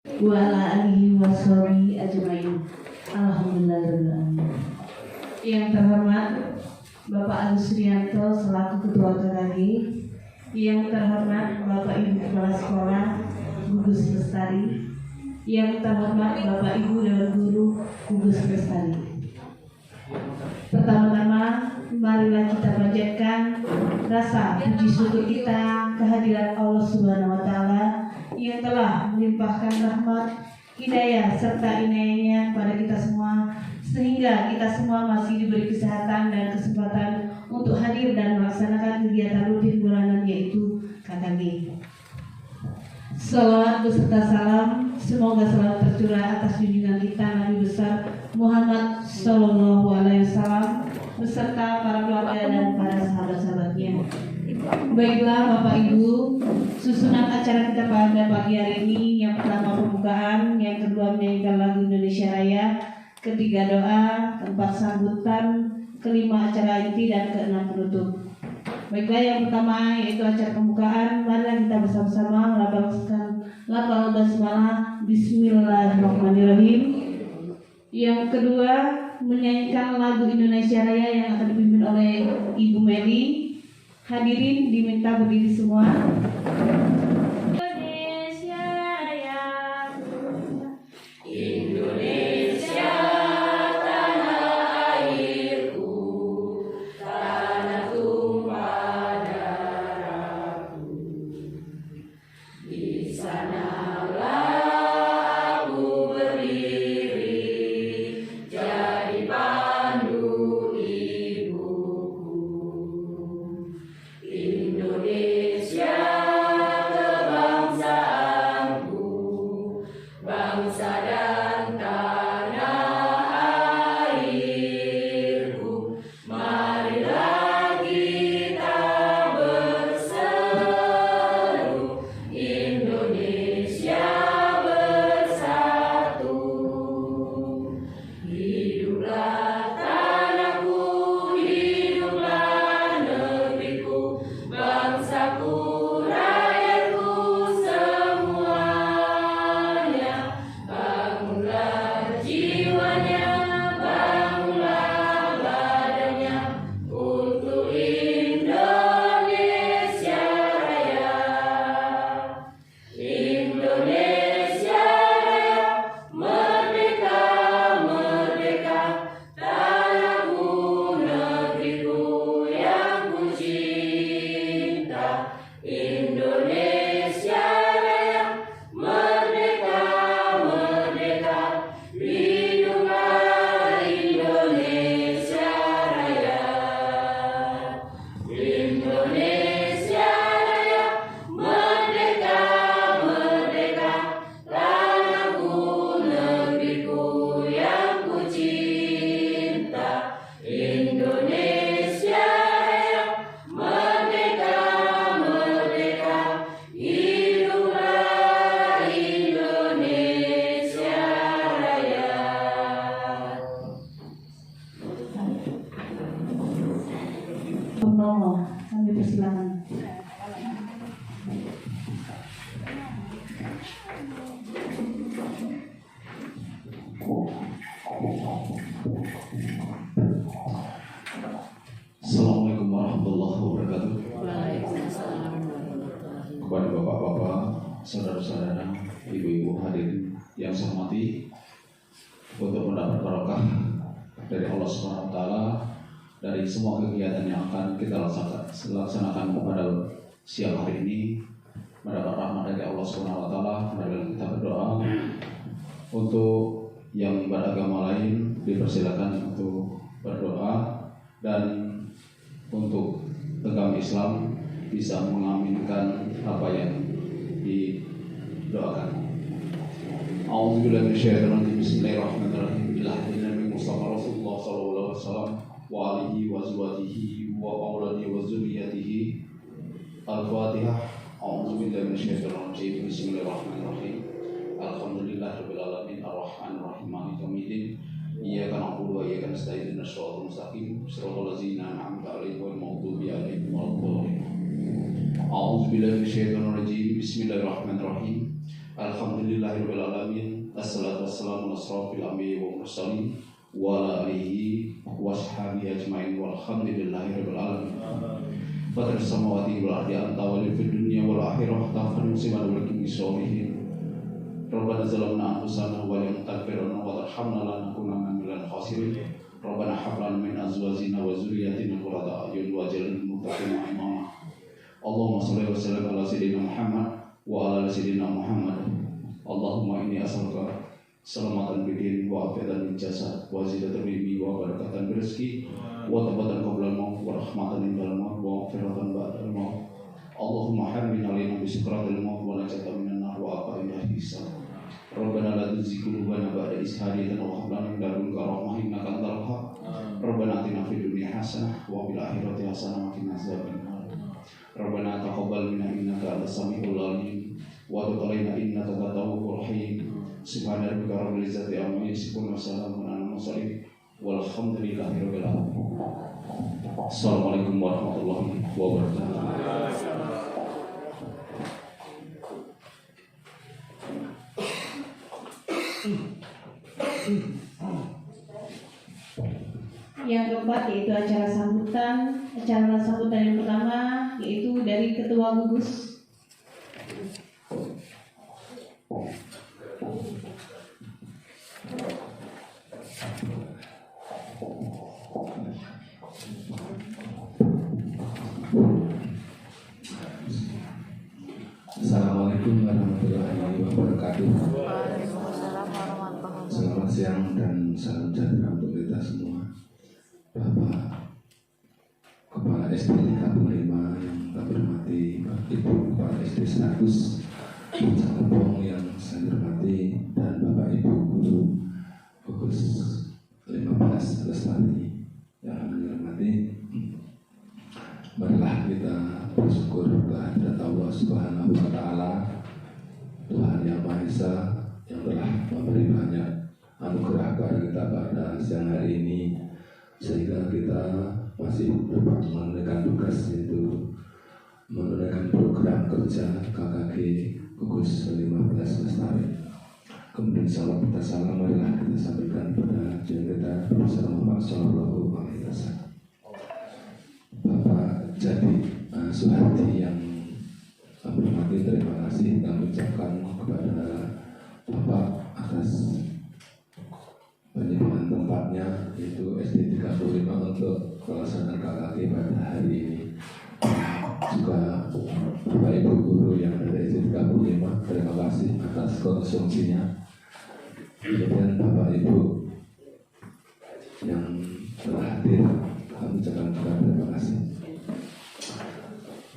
wa ala alihi wa sahbihi ajmain. Alhamdulillahirrahmanirrahim. Yang terhormat Bapak Agus Rianto selaku Ketua KKG, yang terhormat Bapak Ibu Kepala Sekolah Gugus Lestari, yang terhormat Bapak Ibu Dewan Guru Gugus Lestari. Pertama-tama, marilah kita panjatkan rasa puji syukur kita kehadiran Allah Subhanahu wa Ta'ala yang telah melimpahkan rahmat, hidayah serta inayahnya pada kita semua, sehingga kita semua masih diberi kesehatan dan kesempatan untuk hadir dan melaksanakan kegiatan rutin bulanan yaitu KKG. Salawat beserta salam semoga selalu tercurah atas junjungan kita Nabi besar Muhammad Sallallahu Alaihi Wasallam beserta para keluarga dan para sahabat-sahabatnya. Baiklah Bapak Ibu, susunan acara kita pada pagi hari ini: yang pertama pembukaan, yang kedua menyanyikan lagu Indonesia Raya, ketiga doa, keempat sambutan, kelima acara inti, dan keenam penutup. Baiklah, yang pertama yaitu acara pembukaan. Marilah kita bersama-sama melambangkan lafal basmalah Bismillahirrahmanirrahim. Yang kedua menyanyikan lagu Indonesia Raya yang akan dipimpin oleh Ibu Meli. Hadirin diminta berdiri semua. Indonesia Raya, Indonesia tanah airku, tanah tumpah darahku. Di sanalah aku berdiri, jadi pandu ibuku. Indonesia kebangsaanku, bangsa dan tanah airku. Marilah kita berseru, Indonesia bersatu. Hiduplah tanahku, hiduplah negeriku, bangsaku, rakyatku semuanya. Bangunlah jiwanya, bangunlah badannya untuk Indonesia Raya. Indonesia Raya, merdeka, merdeka, tanahku, negeriku yang ku cinta. Indonesia Raya, merdeka, merdeka, hiduplah Indonesia Raya. Indonesia Raya, merdeka, merdeka, tanahku, negeriku yang ku cinta. Indonesia Raya, merdeka, merdeka, hiduplah Indonesia Raya. Purnomo, kami persilakan. Assalamualaikum warahmatullahi wabarakatuh. Kepada bapak-bapak, saudara-saudara, ibu-ibu hadirin yang saya hormati, untuk mendapat barokah dari Allah Subhanahu wa Ta'ala dari semua kegiatan yang akan kita laksanakan pada siang hari ini, mendapat rahmat dari Allah Subhanahu wa Ta'ala. Marilah kita berdoa. Untuk yang beragama lain dipersilakan untuk berdoa, dan untuk agama Islam bisa mengaminkan apa yang didoakan. A'udzubillahi minasyaitonir rajim. Bismillahirrahmanirrahim. Nabi Mustafa Rasulullah sallallahu alaihi wasallam wa alihi wa azwajihi wa auladihi wa dzurriyyatihi. Al-Fatihah. A'udzubillahi minasyaitonir rajim. Bismillahirrahmanirrahim. Alhamdulillahirabbil alamin arrahmanir rahim maliki yaumiddin. Iyyaka na'budu wa iyyaka nasta'in ihdinas siratal mustaqim siratal ladzina an'amta 'alaihim ghairil maghdubi 'alaihim waladdallin. A'udzubillahi minasyaitonir rajim. Bismillahirrahmanirrahim. Alhamdulillahirabbil alamin. Assalatu wassalamu ala asrofil anbiya'i wal mursalin wa ala alihi wa sahbihi ajmain walhamdulillahirabbil alamin. Fatir samawati wal ardi anta wali fid dunya wal akhirah tafan musiman wal kimi sholihin. Rabbana zalamna anfusana wa lam taghfir lana wa tarhamna lanakunanna minal khasirin. Rabbana hab lana min azwajina wa dzurriyyatina qurrata a'yun waj'alna lil muttaqina imama. Allahumma shalli wa sallim ala sayyidina Muhammad wa ala sayyidina Muhammad. Allahumma inni as'aluka salamatan bidin wa afiatan min jasad wa zidatan ilmi wa barakatan rizki wa tabatan qabla al-maut wa rahmatan indal maut wa maghfiratan ba'dal maut. Allahumma harmin alaina bi sukratil maut wa najatan minan nar wa aqainal hisab. Rabbana la tuzigh qulubana ba'da idh hadaytana wa hab lana min ladunka rahmah innaka antal wahhab. Rabbana atina fid dunya hasanah wa fil akhirati hasanah wa qina adzabannar. Rabbana taqabbal minna innaka antas samiul alim wa tub alaina innaka antat tawwabur rahim. Subhana rabbika rabbil izzati amma yasifun wa salamun alal mursalin walhamdulillahi rabbil alamin. Assalamualaikum warahmatullahi wabarakatuh. Yang keempat yaitu acara sambutan yang pertama yaitu dari Ketua Gugus. Assalamualaikum warahmatullahi wabarakatuh. Selamat siang dan salam sejahtera untuk kita semua. Bapak Kepala SD 35 yang kami hormati, Ibu Kepala SD 100 Tepung yang saya hormati, dan Bapak Ibu Guru Gugus 15 Lestari yang kami hormati. Marilah kita bersyukur kehadirat Allah Subhanahu wa Ta'ala, Tuhan yang Maha Esa, yang telah memberi banyak anugerah kepada kita pada siang hari ini, sehingga kita masih dapat menunaikan tugas, yaitu menunaikan program kerja KKG Gugus 15 Lestari. Kemudian salam kita salam marilah kita sampaikan pada junjungan kita Rasulullah Muhammad Sallallahu Alaihi Wasallam. Bapak Jadi Suharti yang kami hormati, terima kasih kami ucapkan kepada Bapak atas penyediaan tempatnya, yaitu SD 35 untuk pelaksanaan KKG pada hari ini. Juga Bapak Ibu Guru yang dari SD 35, terima kasih atas konsumsinya. Kemudian Bapak Ibu yang telah hadir, kami ucapkan terima kasih.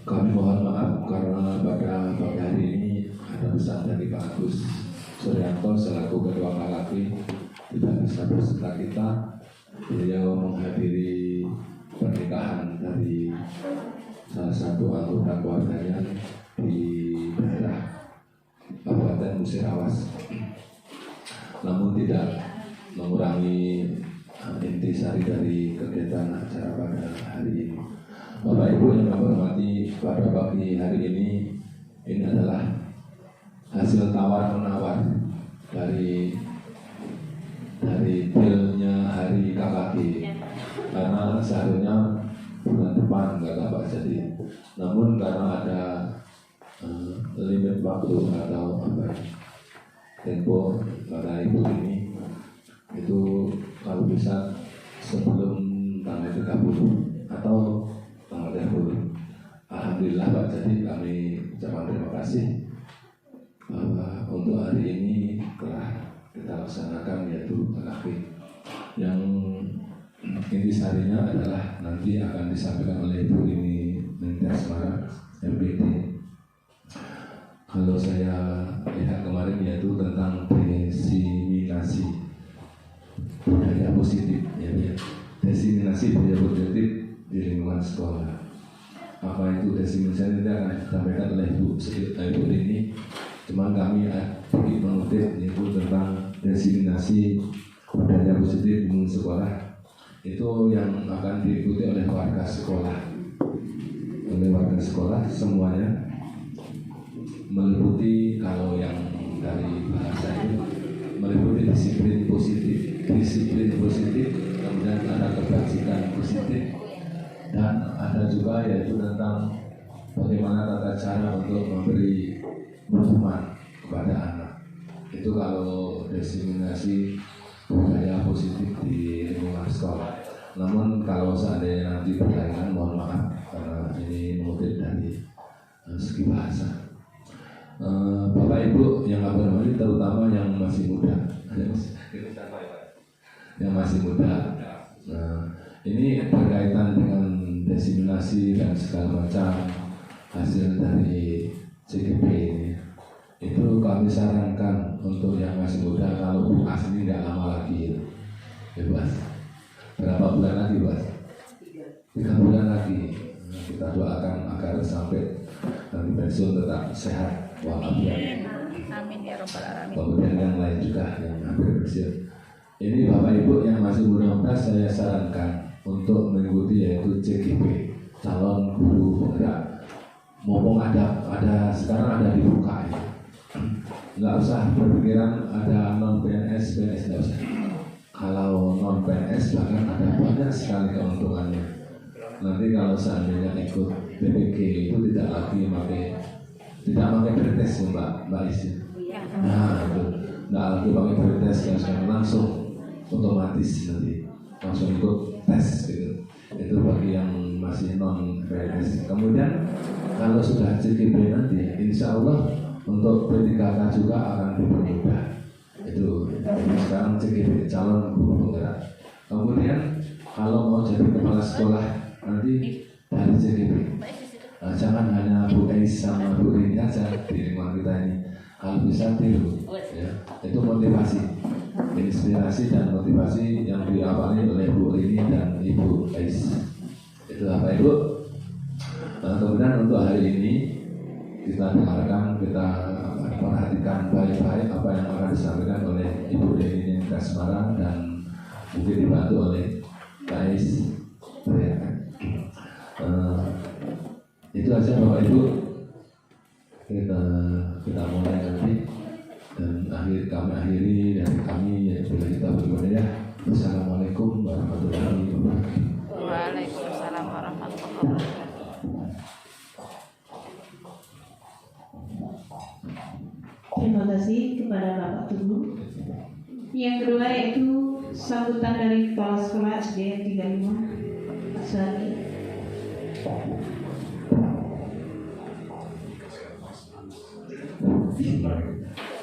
Kami mohon maaf karena pada pagi hari ini ada pesan dari Pak Agus Suryanto selaku Ketua KKG tidak bisa berserta kita. Beliau menghadiri pernikahan dari salah satu anggota keluarganya di daerah Kabupaten Musirawas, namun tidak mengurangi intisari dari kegiatan acara pada hari ini. Bapak Ibu yang kami hormati, pada pagi hari ini adalah hasil tawar-menawar dari dealnya hari KKG, karena seharusnya bulan depan nggak dapat jadi, namun karena ada limit waktu atau tempo pada ibu ini, itu kalau bisa sebelum tanggal 30 atau tanggal 30. Alhamdulillah Pak, jadi kami ucapkan terima kasih bahwa untuk hari ini telah kita laksanakan, yaitu KKG yang intisarinya adalah nanti akan disampaikan oleh Ibu ini Mendesmara MPD. Kalau saya lihat kemarin yaitu tentang diseminasi budaya positif, ya, diseminasi budaya positif di lingkungan sekolah. Apa itu diseminasi itu akan disampaikan oleh Ibu ini. Cuman kami mengutip yaitu tentang diseminasi budaya positif di lingkungan sekolah, itu yang akan diikuti oleh warga sekolah. Oleh warga sekolah semuanya meliputi, kalau yang dari bahasa itu meliputi disiplin positif, kemudian ada kebajikan positif, dan ada juga yaitu tentang bagaimana tata cara untuk memberi hukuman kepada anak. Itu kalau diseminasi budaya positif di lingkungan sekolah. Namun kalau seandainya nanti pertanyaan, mohon maaf karena ini mengutip dari segi bahasa. Bapak Ibu yang hormati, terutama yang masih muda, yang masih muda. Ini berkaitan dengan diseminasi dan segala macam hasil dari CGP ini. Itu kami sarankan untuk yang masih muda, kalau UAS ini tidak lama lagi bebas. Berapa bulan lagi, Mas? 3 bulan lagi. Kita doakan agar sampai nanti pensiun tetap sehat walafiat. Amin ya rabbal alamin. Kemudian yang lain juga yang hampir pensiun. Ini Bapak Ibu yang masih muda, saya sarankan untuk mengikuti yaitu CGP, calon guru penggerak. Mumpung ada sekarang ada dibuka ya. Nggak usah berpikiran ada non PNS nggak usah. Kalau non PNS bahkan ada banyak sekali keuntungannya. Nanti kalau seandainya ikut BPG itu tidak pakai pretest ya Mbak Isi. Nah itu nggak lagi pakai pretest, yang sekarang langsung otomatis nanti langsung ikut tes gitu. Itu bagi yang masih non PNS. Kemudian kalau sudah CGP nanti, insya Allah untuk P3K juga akan dipermudah. Itu sekarang CGP, calon guru penggerak. Kemudian kalau mau jadi kepala sekolah nanti dari CGP. Jangan hanya Bu Eis sama Bu Rini aja di lingkungan kita ini. Kalau bisa tiru, ya. Itu motivasi, inspirasi dan motivasi yang diawali oleh Bu Rini dan Ibu Eis. Itu apa Ibu? Kemudian untuk hari ini kita dengarkan, kita perhatikan baik-baik apa yang akan disampaikan oleh Ibu Rini Kasmaran dan mungkin dibantu oleh Kais. Itu aja Bapak Ibu, kita mulai nanti dan kami akhiri dari kami yaitu kita beribadah ya. Assalamualaikum warahmatullahi wabarakatuh. Waalaikumsalam warahmatullahi wabarakatuh. Terima kasih kepada Bapak Teguh. Yang kedua yaitu sambutan dari Kepala Sekolah SD 35 Pak Suhadi.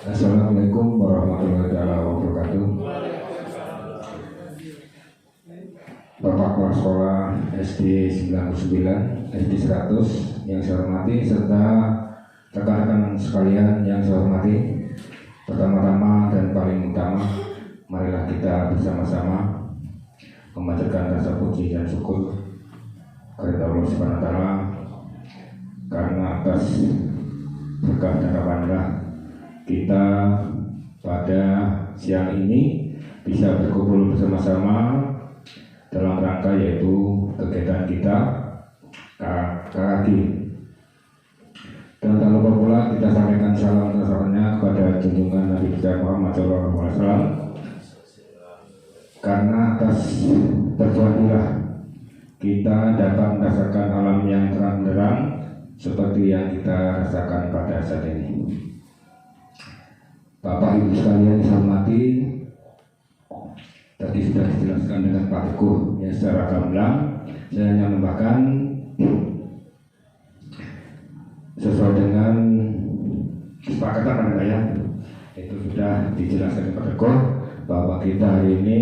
Assalamualaikum warahmatullahi wabarakatuh. Bapak Kepala Sekolah SD 99, SD 100 yang saya hormati serta rekan-rekan sekalian yang saya hormati. Pertama-tama dan paling utama, marilah kita bersama-sama memanjatkan rasa puji dan syukur kepada Allah Subhanahu wa taala karena atas berkah dan rahmat kita pada siang ini bisa berkumpul bersama-sama dalam rangka yaitu kegiatan kita KKG. Dan tak lupa pula kita sampaikan salam tersalamnya kepada junjungan Nabi kita Muhammad SAW, karena atas berbuatlah kita dapat merasakan alam yang terang-terang seperti yang kita rasakan pada saat ini. Bapak Ibu sekalian yang saya hormati, tadi sudah dijelaskan dengan Pak Teguh yang secara gamblang. Saya hanya menambahkan sesuai dengan kesepakatan ya, itu sudah dijelaskan Pak Teguh bahwa kita hari ini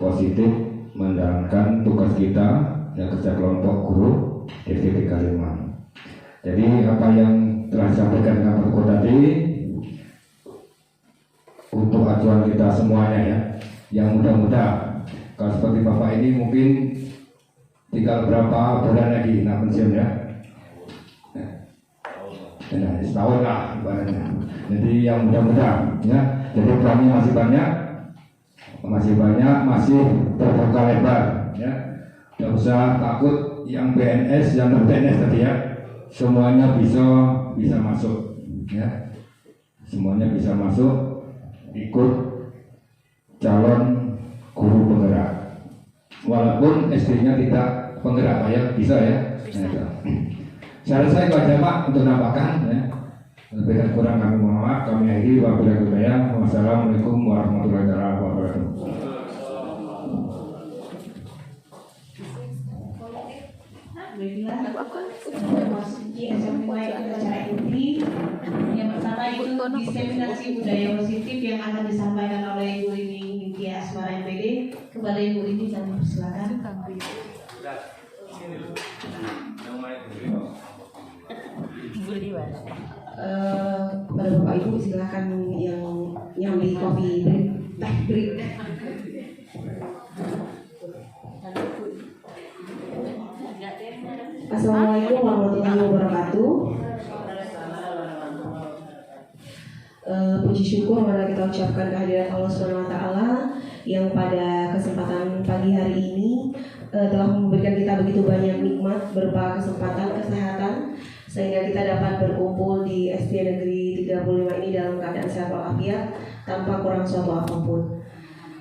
positif menjalankan tugas kita yang kerja kelompok guru SD 35. Jadi apa yang telah disampaikan Pak Teguh tadi untuk acuan kita semuanya ya, yang muda-muda. Kalau seperti Bapak ini mungkin tinggal berapa bulan lagi nak pensiun ya? Nah, setahun lah ibaratnya. Jadi yang muda-muda ya, jadi perannya masih banyak, masih terbuka lebar ya. Tidak usah takut yang PNS, yang non PNS tadi ya, semuanya bisa masuk ya. semuanya bisa masuk ikut calon guru penggerak. Walaupun SD-nya tidak penggerak, Pak ya, bisa ya. Nah, syarat saya itu aja Pak untuk nambahkan ya. Lebih dan kurang kami mohon maaf. Kami akhiri. Wassalamualaikum warahmatullahi wabarakatuh. Baiklah, memasuki mulai acara inti. Yang pertama itu diseminasi budaya positif yang akan disampaikan oleh Ibu Rini Ningtyas Asmara MPD. Kepada Ibu Rini kami persilakan. Pada Bapak Ibu silakan yang nyambi kopi break. Assalamualaikum warahmatullahi wabarakatuh. Puji syukur marilah kita ucapkan kehadirat Allah Subhanahu wa taala yang pada kesempatan pagi hari ini telah memberikan kita begitu banyak nikmat berupa kesempatan kesehatan sehingga kita dapat berkumpul di SD Negeri 35 ini dalam keadaan sehat walafiat tanpa kurang suatu apapun.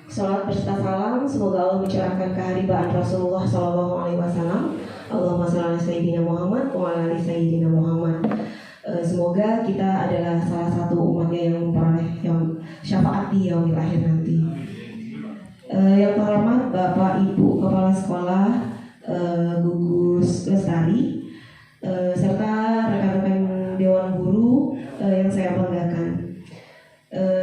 Salat berserta salam semoga Allah mencurahkan keharibaan Rasulullah SAW. Allahumma shalli ala sayyidina Muhammad wa ala ali sayyidina Muhammad. Semoga kita adalah salah satu umatnya yang memperoleh yang syafaat di yaumil akhir nanti. Yang terhormat Bapak Ibu Kepala Sekolah, Gugus Lestari, serta rekan-rekan Dewan Guru yang saya banggakan.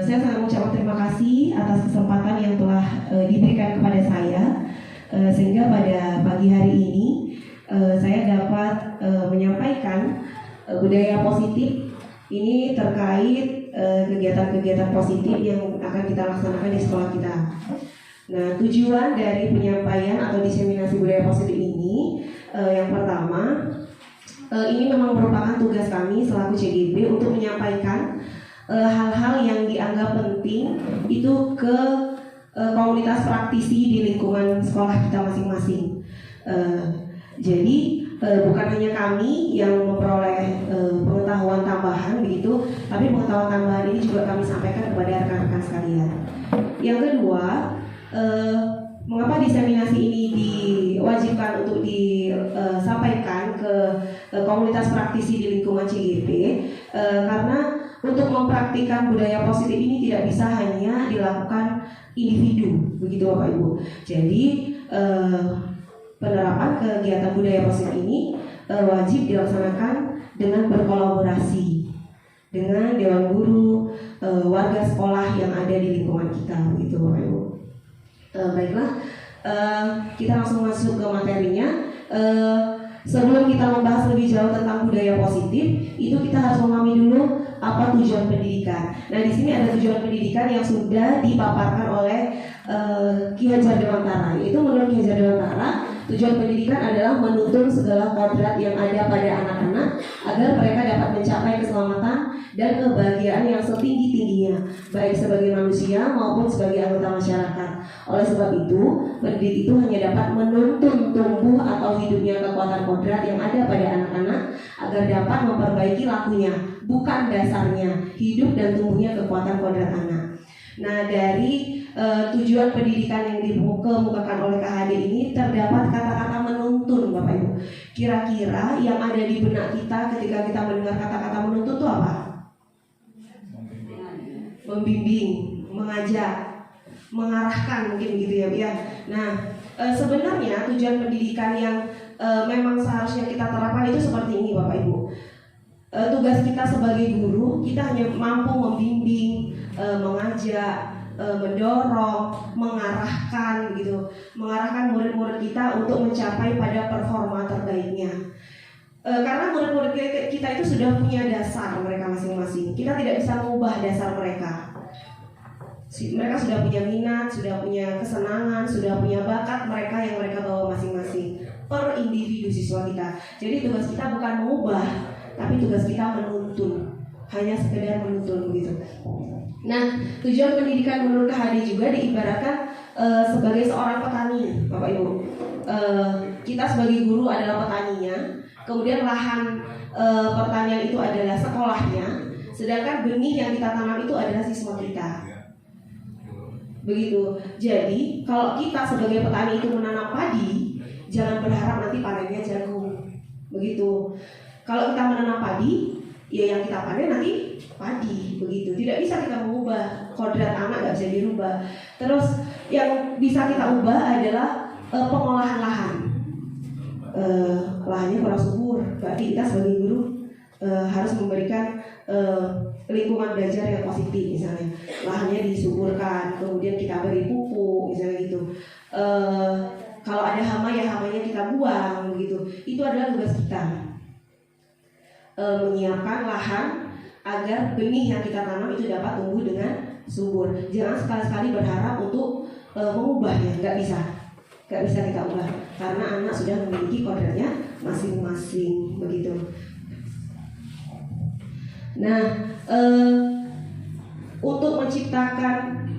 Saya sangat mengucapkan terima kasih atas kesempatan yang telah diberikan kepada saya, sehingga pada pagi hari ini saya dapat menyampaikan budaya positif ini terkait kegiatan-kegiatan positif yang akan kita laksanakan di sekolah kita. Nah, tujuan dari penyampaian atau diseminasi budaya positif ini yang pertama, ini memang merupakan tugas kami selaku CGB untuk menyampaikan hal-hal yang dianggap penting itu ke komunitas praktisi di lingkungan sekolah kita masing-masing. Jadi bukan hanya kami yang memperoleh pengetahuan tambahan begitu, tapi pengetahuan tambahan ini juga kami sampaikan kepada rekan-rekan sekalian. Yang kedua, mengapa diseminasi ini diwajibkan untuk disampaikan ke komunitas praktisi di lingkungan CGP? Karena untuk mempraktikkan budaya positif ini tidak bisa hanya dilakukan individu, begitu Bapak Ibu. Jadi penerapan kegiatan budaya positif ini wajib dilaksanakan dengan berkolaborasi dengan dewan guru, warga sekolah yang ada di lingkungan kita, begitu Bapak Ibu. Baiklah, kita langsung masuk ke materinya. Sebelum kita membahas lebih jauh tentang budaya positif, itu kita harus memahami dulu apa tujuan pendidikan. Nah, di sini ada tujuan pendidikan yang sudah dipaparkan oleh Ki Hajar Dewantara. Itu menurut Ki Hajar Dewantara, tujuan pendidikan adalah menuntun segala kodrat yang ada pada anak-anak agar mereka dapat mencapai keselamatan dan kebahagiaan yang setinggi-tingginya, baik sebagai manusia maupun sebagai anggota masyarakat. Oleh sebab itu, pendidik itu hanya dapat menuntun tumbuh atau hidupnya kekuatan kodrat yang ada pada anak-anak agar dapat memperbaiki lakunya, bukan dasarnya hidup dan tumbuhnya kekuatan kodrat anak. Nah, dari tujuan pendidikan yang dikemukakan oleh KHD ini terdapat kata-kata menuntun, Bapak Ibu. Kira-kira yang ada di benak kita ketika kita mendengar kata-kata menuntun itu apa? Membimbing, mengajak, mengarahkan, mungkin gitu ya. Nah, sebenarnya tujuan pendidikan yang memang seharusnya kita terapkan itu seperti ini, Bapak Ibu. Tugas kita sebagai guru, kita hanya mampu membimbing, mengajak, mendorong, mengarahkan gitu, mengarahkan murid-murid kita untuk mencapai pada performa terbaiknya. Karena murid-murid kita itu sudah punya dasar mereka masing-masing. Kita tidak bisa mengubah dasar mereka. Mereka sudah punya minat, sudah punya kesenangan, sudah punya bakat mereka yang mereka bawa masing-masing per individu siswa kita. Jadi tugas kita bukan mengubah, tapi tugas kita menuntun, hanya sekedar menuntun begitu. Nah, tujuan pendidikan menurut KHD juga diibaratkan sebagai seorang petani, Bapak Ibu. Kita sebagai guru adalah petaninya, kemudian lahan pertanian itu adalah sekolahnya. Sedangkan benih yang kita tanam itu adalah siswa kita. Begitu. Jadi kalau kita sebagai petani itu menanam padi, jangan berharap nanti panennya jagung. Begitu. Kalau kita menanam padi, ya yang kita panen nanti padi. Begitu. Tidak bisa kita mengubah kodrat anak, nggak bisa dirubah. Terus yang bisa kita ubah adalah pengolahan lahan. Lahannya kurang subur, berarti kita sebagai guru harus memberikan lingkungan belajar yang positif. Misalnya lahannya disuburkan, kemudian kita beri pupuk misalnya gitu. Kalau ada hama ya hamanya kita buang gitu. Itu adalah tugas kita, menyiapkan lahan agar benih yang kita tanam itu dapat tumbuh dengan subur. Jangan sekali-sekali berharap untuk mengubahnya, nggak bisa kita ubah karena anak sudah memiliki kodratnya masing-masing begitu. Nah, untuk menciptakan,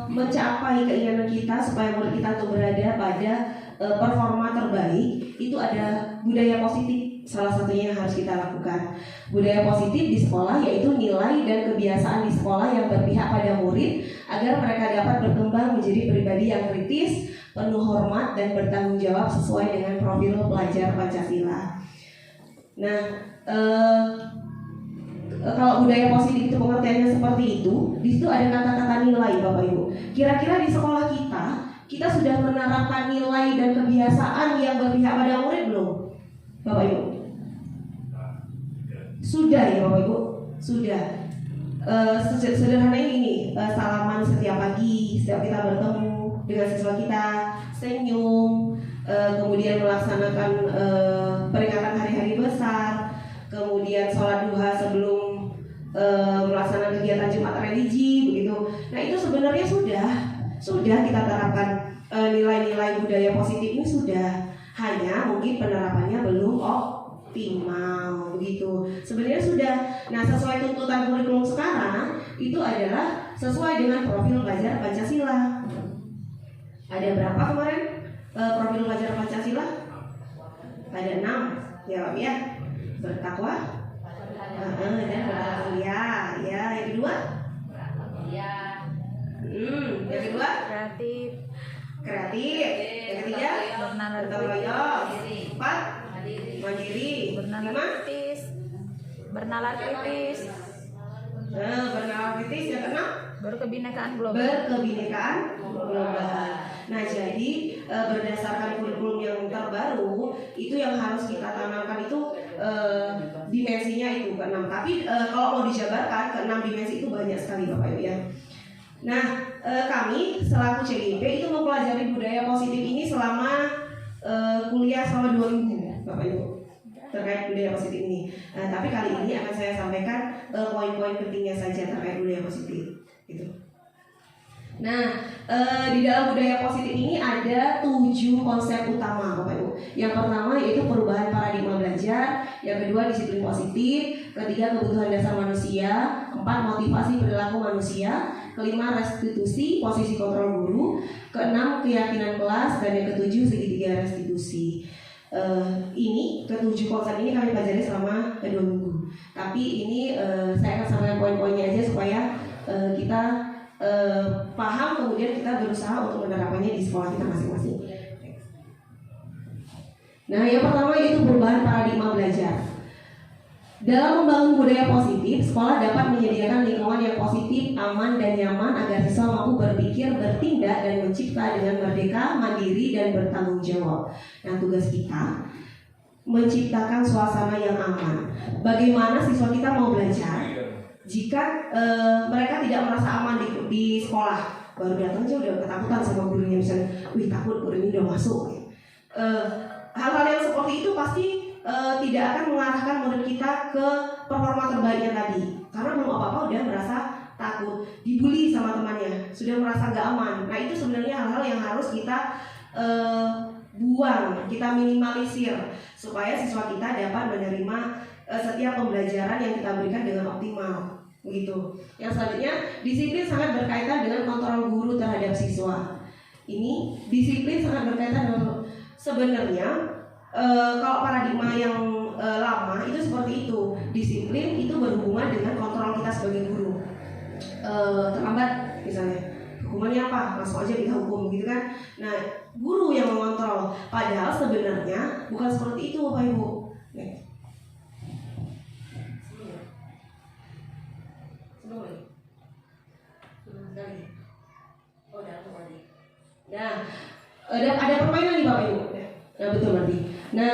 mencapai keinginan kita supaya murid kita untuk berada pada performa terbaik, itu ada budaya positif. Salah satunya yang harus kita lakukan. Budaya positif di sekolah yaitu nilai dan kebiasaan di sekolah yang berpihak pada murid agar mereka dapat berkembang menjadi pribadi yang kritis, penuh hormat dan bertanggung jawab sesuai dengan profil pelajar Pancasila. Nah, kalau budaya positif itu pengertiannya seperti itu, di situ ada kata-kata nilai, Bapak Ibu. Kira-kira di sekolah kita sudah menerapkan nilai dan kebiasaan yang berpihak pada murid belum, Bapak Ibu? Sudah ya, Bapak Ibu? Sudah. Sederhananya ini, salaman setiap pagi, setiap kita bertemu dengan siswa kita, senyum, kemudian melaksanakan peringatan hari-hari besar, kemudian sholat duha sebelum melaksanakan kegiatan Jumat religi begitu. Nah itu sebenarnya sudah kita terapkan nilai-nilai budaya positif ini sudah, hanya mungkin penerapannya belum optimal begitu. Sebenarnya sudah. Nah sesuai tuntutan kurikulum sekarang itu adalah sesuai dengan profil pelajar Pancasila. Ada berapa kemarin profil pelajar Pancasila? Ada 6 ya Pak ya. Bertakwa dan bertakwa ya. Yang kedua yang kedua kreatif. Yang ketiga bertanggung jawab. 4 mandiri. 5 bernalar kritis. Bernalar kritis. Yang keenam Berkebinekaan global. Nah jadi berdasarkan kurikulum yang terbaru itu yang harus kita tanamkan itu dimensinya itu ke-6. Tapi kalau mau dijabarkan ke-6 dimensi itu banyak sekali Bapak Ibu ya. Nah kami selaku CGIP itu mempelajari budaya positif ini selama kuliah selama 2 minggu Bapak Ibu terkait budaya positif ini. Nah, tapi kali ini akan saya sampaikan poin-poin pentingnya saja terkait budaya positif gitu. Nah, di dalam budaya positif ini ada 7 konsep utama Bapak Ibu. Yang pertama yaitu perubahan paradigma belajar, yang kedua disiplin positif, ketiga kebutuhan dasar manusia, 4 motivasi perilaku manusia, kelima restitusi posisi kontrol guru, keenam keyakinan kelas, dan yang ketujuh segitiga restitusi. Ini ke-7 konsep ini kami pelajari selama 2 minggu. Tapi ini saya akan sampaikan poin-poinnya aja supaya kita paham, kemudian kita berusaha untuk menerapkannya di sekolah kita masing-masing. Nah, yang pertama yaitu perubahan paradigma belajar. Dalam membangun budaya positif, sekolah dapat menyediakan lingkungan yang positif, aman, dan nyaman agar siswa mampu berpikir, bertindak, dan mencipta dengan merdeka, mandiri, dan bertanggung jawab. Nah, tugas kita menciptakan suasana yang aman. Bagaimana siswa kita mau belajar jika mereka tidak merasa aman di sekolah? Baru datang aja udah ketakutan sama gurunya, misalnya, wih takut guru ini udah masuk. Hal-hal yang seperti itu pasti tidak akan mengarahkan murid kita ke performa terbaiknya tadi, karena belum apa-apa udah merasa takut, dibully sama temannya, sudah merasa gak aman. Nah itu sebenarnya hal-hal yang harus kita buang, kita minimalisir supaya siswa kita dapat menerima setiap pembelajaran yang kita berikan dengan optimal, begitu. Yang selanjutnya, disiplin sangat berkaitan dengan kontrol guru terhadap siswa. Ini disiplin sangat berkaitan dengan sebenarnya kalau paradigma yang lama itu seperti itu. Disiplin itu berhubungan dengan kontrol kita sebagai guru. Terlambat misalnya, hukumannya apa? Langsung aja kita hukum gitu kan. Nah, guru yang mengontrol. Padahal sebenarnya bukan seperti itu Bapak Ibu. Nah, ada permainan nih Bapak Ibu. Nah, betul berarti. Nah,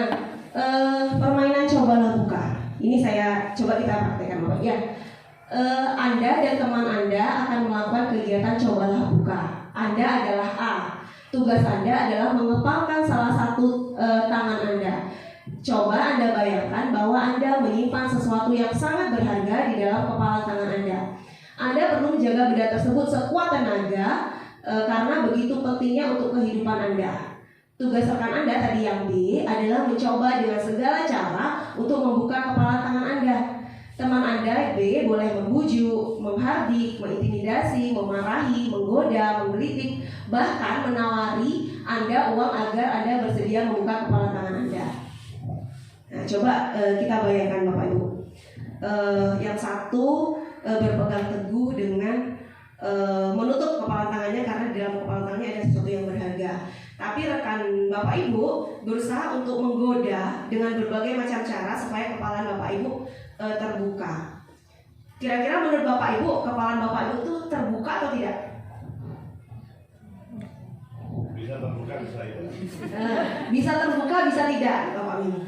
permainan cobalah buka. Ini saya coba kita praktekkan Bapak ya. Anda dan teman Anda akan melakukan kegiatan cobalah buka. Anda adalah A. Tugas Anda adalah mengepalkan salah satu tangan Anda. Coba Anda bayangkan bahwa Anda menyimpan sesuatu yang sangat berharga di dalam kepalan tangan Anda. Anda perlu menjaga benda tersebut sekuat tenaga karena begitu pentingnya untuk kehidupan Anda. Tugas rekan Anda tadi yang B adalah mencoba dengan segala cara untuk membuka kepalan tangan Anda. Teman Anda B boleh membujuk, menghardik, mengintimidasi, memarahi, menggoda, menggelitik, bahkan menawari Anda uang agar Anda bersedia membuka kepala tangan Anda. Nah, coba kita bayangkan Bapak Ibu. Yang satu berpegang teguh dengan menutup kepala tangannya karena di dalam kepala tangannya ada sesuatu yang berharga. Tapi rekan Bapak Ibu berusaha untuk menggoda dengan berbagai macam cara supaya kepala Bapak Ibu terbuka. Kira-kira menurut Bapak Ibu, kepala Bapak Ibu itu terbuka atau tidak? Bisa terbuka, bisa tidak. Bisa terbuka, bisa tidak, Bapak Mimi.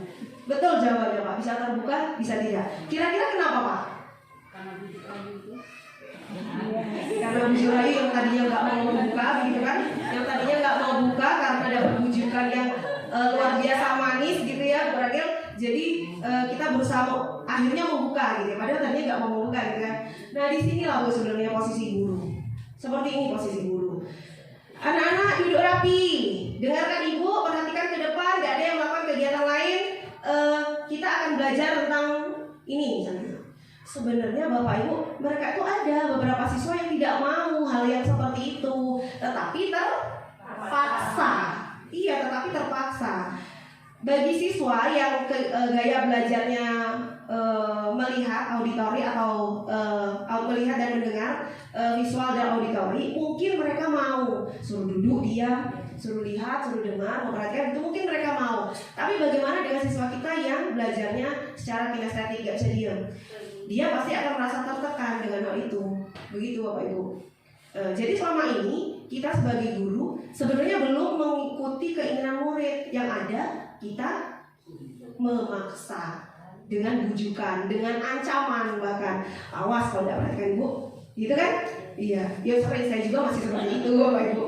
Betul jawabannya Pak, bisa terbuka, bisa tidak. Kira-kira kenapa Pak? Karena bujuk rayu yang tadinya nggak mau buka, gitu kan? Yang tadinya nggak mau buka karena ada bujukan yang luar biasa manis, gitu ya, berarti. Jadi kita berusaha akhirnya membuka, gitu. Padahal tadinya nggak mau membuka, gitu kan? Nah di sinilah Bu sebenarnya posisi guru. Seperti ini posisi guru. Anak-anak duduk rapi, dengarkan ibu, perhatikan ke depan, nggak ada yang melakukan kegiatan lain. Kita akan belajar tentang ini misalnya. Sebenarnya Bapak Ibu, mereka itu ada beberapa siswa yang tidak mau hal yang seperti itu, tetapi terpaksa. Iya, tetapi terpaksa. Bagi siswa yang gaya belajarnya melihat auditori atau melihat dan mendengar visual dan auditori, mungkin mereka mau suruh duduk diam, suruh lihat, suruh dengar, memperhatikan, itu mungkin mereka mau. Tapi bagaimana dengan siswa kita yang belajarnya secara kinestetik, gak bisa diam? Dia pasti akan merasa tertekan dengan hal itu. Begitu Bapak Ibu. Jadi selama ini kita sebagai guru sebenarnya belum mengikuti keinginan murid. Yang ada kita memaksa dengan bujukan, dengan ancaman, bahkan awas kalau tidak perhatikan Ibu, gitu kan? Iya, ya seperti saya juga masih seperti itu Bapak Ibu.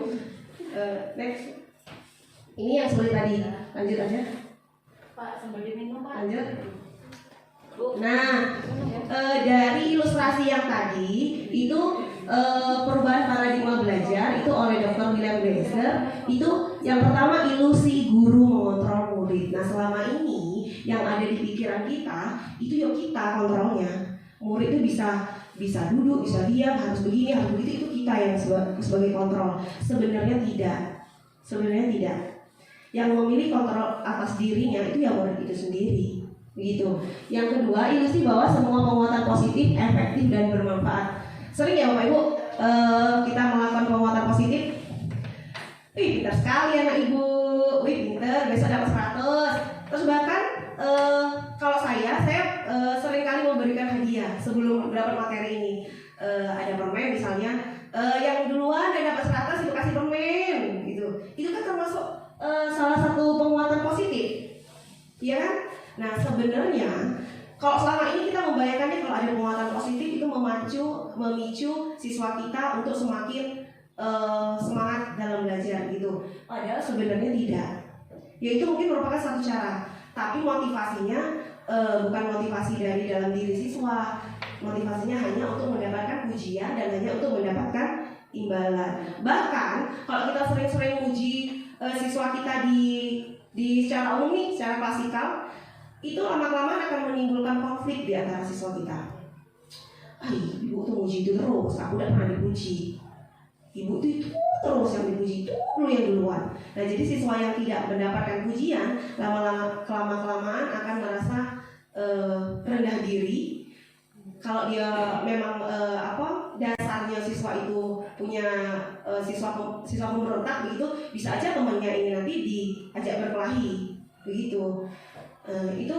Next, ini yang sulit tadi, lanjut aja. Pak, sambil diminum Pak. Lanjut. Nah, dari ilustrasi yang tadi itu perubahan paradigma belajar itu oleh Dr. William Glasser. Itu yang pertama ilusi guru mengontrol murid. Nah, selama ini yang ada di pikiran kita itu yuk kita kontrolnya. Murid itu bisa duduk, bisa diam, harus begini, harus begitu, itu kita yang sebagai kontrol. Sebenarnya tidak. Yang memilih kontrol atas dirinya itu yang murid itu sendiri. Begitu. Yang kedua, ilusi bahwa semua penguatan positif efektif dan bermanfaat. Sering ya Bapak Ibu kita melakukan penguatan positif. Wih, pintar sekali anak ibu. Wih, pintar, besok dapat 100. Terus bahkan kalau saya sering kali memberikan hadiah sebelum dapat materi ini. Ada permen misalnya, yang duluan dan dapat 100 itu kasih permen, gitu. Itu kan termasuk salah satu penguatan positif, ya kan? Nah sebenarnya kalau selama ini kita membayangkannya kalau ada penguatan positif itu memicu siswa kita untuk semakin semangat dalam belajar gitu. Padahal sebenarnya tidak. Ya itu mungkin merupakan satu cara. Tapi motivasinya bukan motivasi dari dalam diri siswa. Motivasinya hanya untuk mendapatkan pujian dan hanya untuk mendapatkan imbalan. Bahkan kalau kita sering-sering uji siswa kita di secara umum nih, secara klasikal, itu lama-lama akan menimbulkan konflik di antara siswa kita. Ibu tuh muji itu terus, aku udah pernah dipuji. Ibu tuh itu terus yang dipuji, itu dulu yang duluan. Nah jadi siswa yang tidak mendapatkan pujian, lama-lama kelamaan akan merasa rendah diri. Kalau dia memang dasarnya siswa itu punya siswa pemberontak begitu, bisa aja temannya ini nanti diajak berkelahi begitu. Itu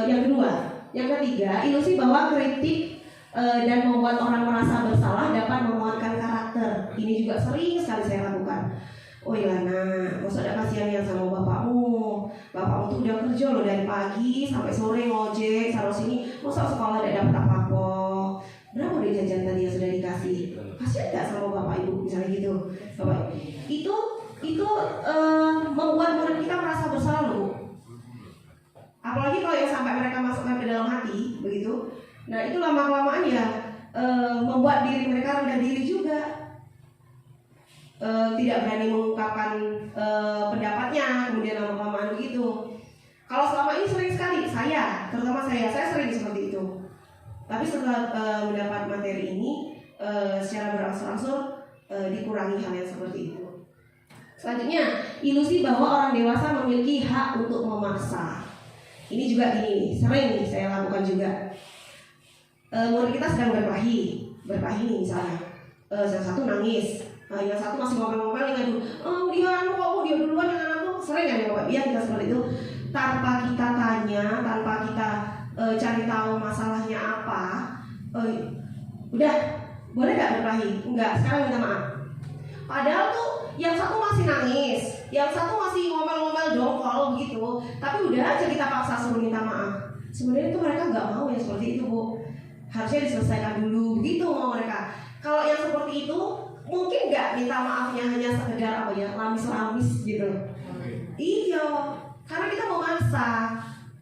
yang kedua. Yang ketiga, ilusi bahwa kritik dan membuat orang merasa bersalah dapat menguatkan karakter. Ini juga sering sekali saya lakukan. Oh Ilana, masa ada kasihan sama bapakmu? Bapakmu tuh udah kerja loh dari pagi sampai sore ngojek sana sini, masa sekolah tidak dapat apa-apa? Berapa duit jajan tadi yang sudah dikasih? Kasihan nggak sama bapak ibu misalnya gitu? Bapak itu membuat murid kita merasa bersalah loh. Apalagi kalau yang sampai mereka masukkan ke dalam hati begitu. Nah itu lama-kelamaan ya membuat diri mereka rendah diri juga. Tidak berani mengungkapkan pendapatnya, kemudian lama-kelamaan begitu. Kalau selama ini sering sekali terutama saya sering seperti itu. Tapi setelah mendapat materi ini secara berangsur-angsur dikurangi hal yang seperti itu. Selanjutnya, ilusi bahwa orang dewasa memiliki hak untuk memaksa. Ini juga gini, sering saya lakukan juga. Murid kita sedang berkelahi nih misalnya. Yang satu nangis. Yang satu masih ngomel-ngomel yang ngadu, dia duluan yang anakku. Sering kan ya Bapak, iya kita seperti itu. Tanpa kita tanya, tanpa kita cari tahu masalahnya apa, udah boleh nggak berkelahi? Enggak, sekarang minta maaf. Padahal tuh yang satu masih nangis, yang satu masih ngomel-ngomel dongkol begitu, tapi udah aja kita paksa suruh minta maaf. Sebenarnya itu mereka nggak mau yang seperti itu Bu. Harusnya diselesaikan dulu, begitu mau mereka. Kalau yang seperti itu mungkin nggak minta maafnya hanya sekedar lamis-lamis gitu. Iya, karena kita memaksa,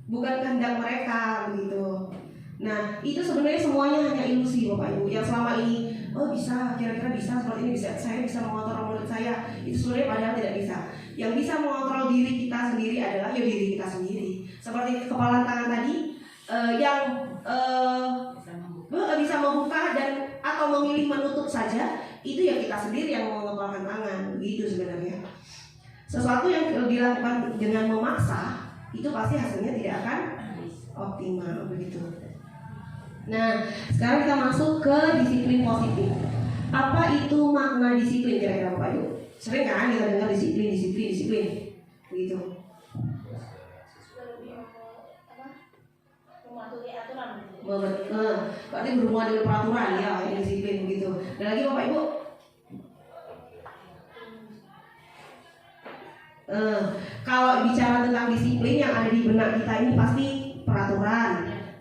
bukan kehendak mereka begitu. Nah itu sebenarnya semuanya hanya ilusi Bapak Ibu. Yang selama ini bisa, kira-kira bisa seperti ini, saya bisa mengontrol mulut saya. Itu sebenarnya padahal tidak bisa. Yang bisa mengontrol diri kita sendiri adalah diri kita sendiri. Seperti kepalan tangan tadi, yang bisa membuka dan atau memilih menutup saja, itu ya kita sendiri yang mengontrolkan tangan. Begitu sebenarnya. Sesuatu yang dilakukan dengan memaksa itu pasti hasilnya tidak akan optimal begitu. Nah, sekarang kita masuk ke disiplin positif. Apa itu makna disiplin kira-kira Bapak Ibu? Sering kan kita dengar disiplin begitu. Mematuhi aturan. Berarti berhubungan dengan peraturan ya, disiplin begitu. Dan lagi Bapak Ibu, kalau bicara tentang disiplin yang ada di benak kita ini pasti peraturan,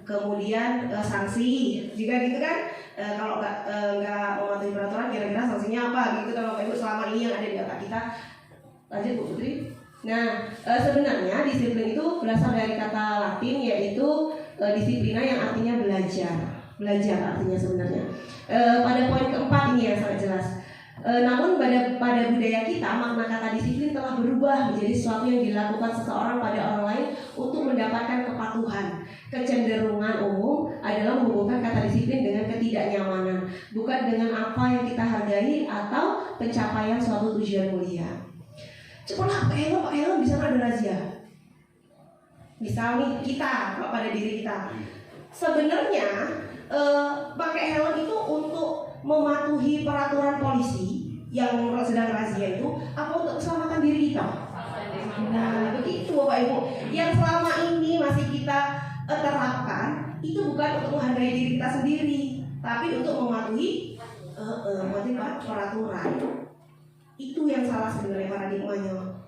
kemudian sanksi, jika gitu kan. Kalau nggak mematuhi peraturan, kira-kira sanksinya apa gitu kan Bapak Ibu selama ini yang ada di otak kita. Lanjut Bu Putri. Nah sebenarnya disiplin itu berasal dari kata Latin yaitu disiplina yang artinya belajar artinya sebenarnya. Pada poin keempat ini yang sangat jelas. Namun pada budaya kita makna kata disiplin telah berubah menjadi sesuatu yang dilakukan seseorang pada orang lain untuk mendapatkan kepatuhan. Kecenderungan umum adalah menghubungkan kata disiplin dengan ketidaknyamanan, bukan dengan apa yang kita hargai atau pencapaian suatu tujuan mulia. Cepatlah Pak Helm bisa ada razia. Misal nih kita pada diri kita, sebenarnya pakai helm itu untuk mematuhi peraturan polisi yang sedang razia itu, apa untuk keselamatan diri kita? Nah begitu Bapak Ibu. Yang selama ini masih kita terapkan itu bukan untuk menghargai diri kita sendiri, tapi untuk mematuhi peraturan. Itu yang salah sebenarnya paradigmanya.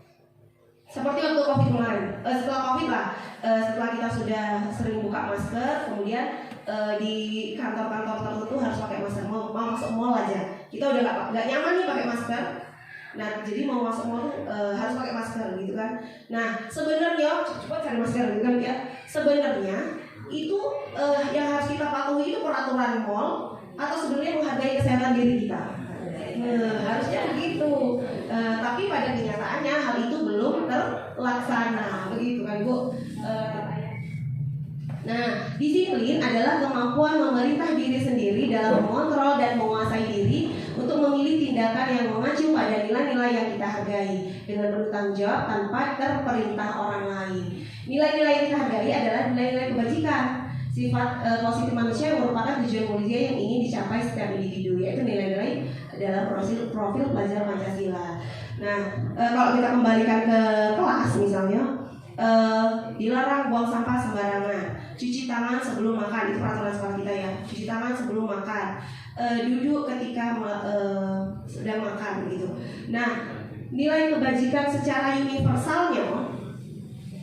Seperti waktu COVID kemarin, setelah COVID lah, setelah kita sudah sering buka masker, kemudian di kantor-kantor tertentu harus pakai masker. Mau masuk mall aja, kita udah nggak nyaman nih pakai masker. Nah, jadi mau masuk mall harus pakai masker gitu kan. Nah, sebenarnya coba cari masker gitu kan ya. Sebenarnya itu yang harus kita patuhi itu peraturan mall atau sebenarnya menghargai kesehatan diri kita. Harusnya begitu. Tapi pada kenyataannya hal itu belum terlaksana, begitu kan Bu. Nah, disiplin adalah kemampuan memerintah diri sendiri dalam mengontrol dan menguasai diri untuk memilih tindakan yang mengacu pada nilai-nilai yang kita hargai dengan penuh tanggung jawab tanpa terperintah orang lain. Nilai-nilai yang kita hargai adalah nilai-nilai kebajikan, sifat positif manusia yang merupakan tujuan mulia yang ingin dicapai setiap individu, yaitu nilai-nilai dalam profil pelajar Pancasila. Nah, kalau kita kembalikan ke kelas misalnya, dilarang buang sampah sembarangan, cuci tangan sebelum makan, itu peraturan sekolah kita ya, cuci tangan sebelum makan, duduk ketika sedang makan gitu. Nah, nilai kebajikan secara universalnya,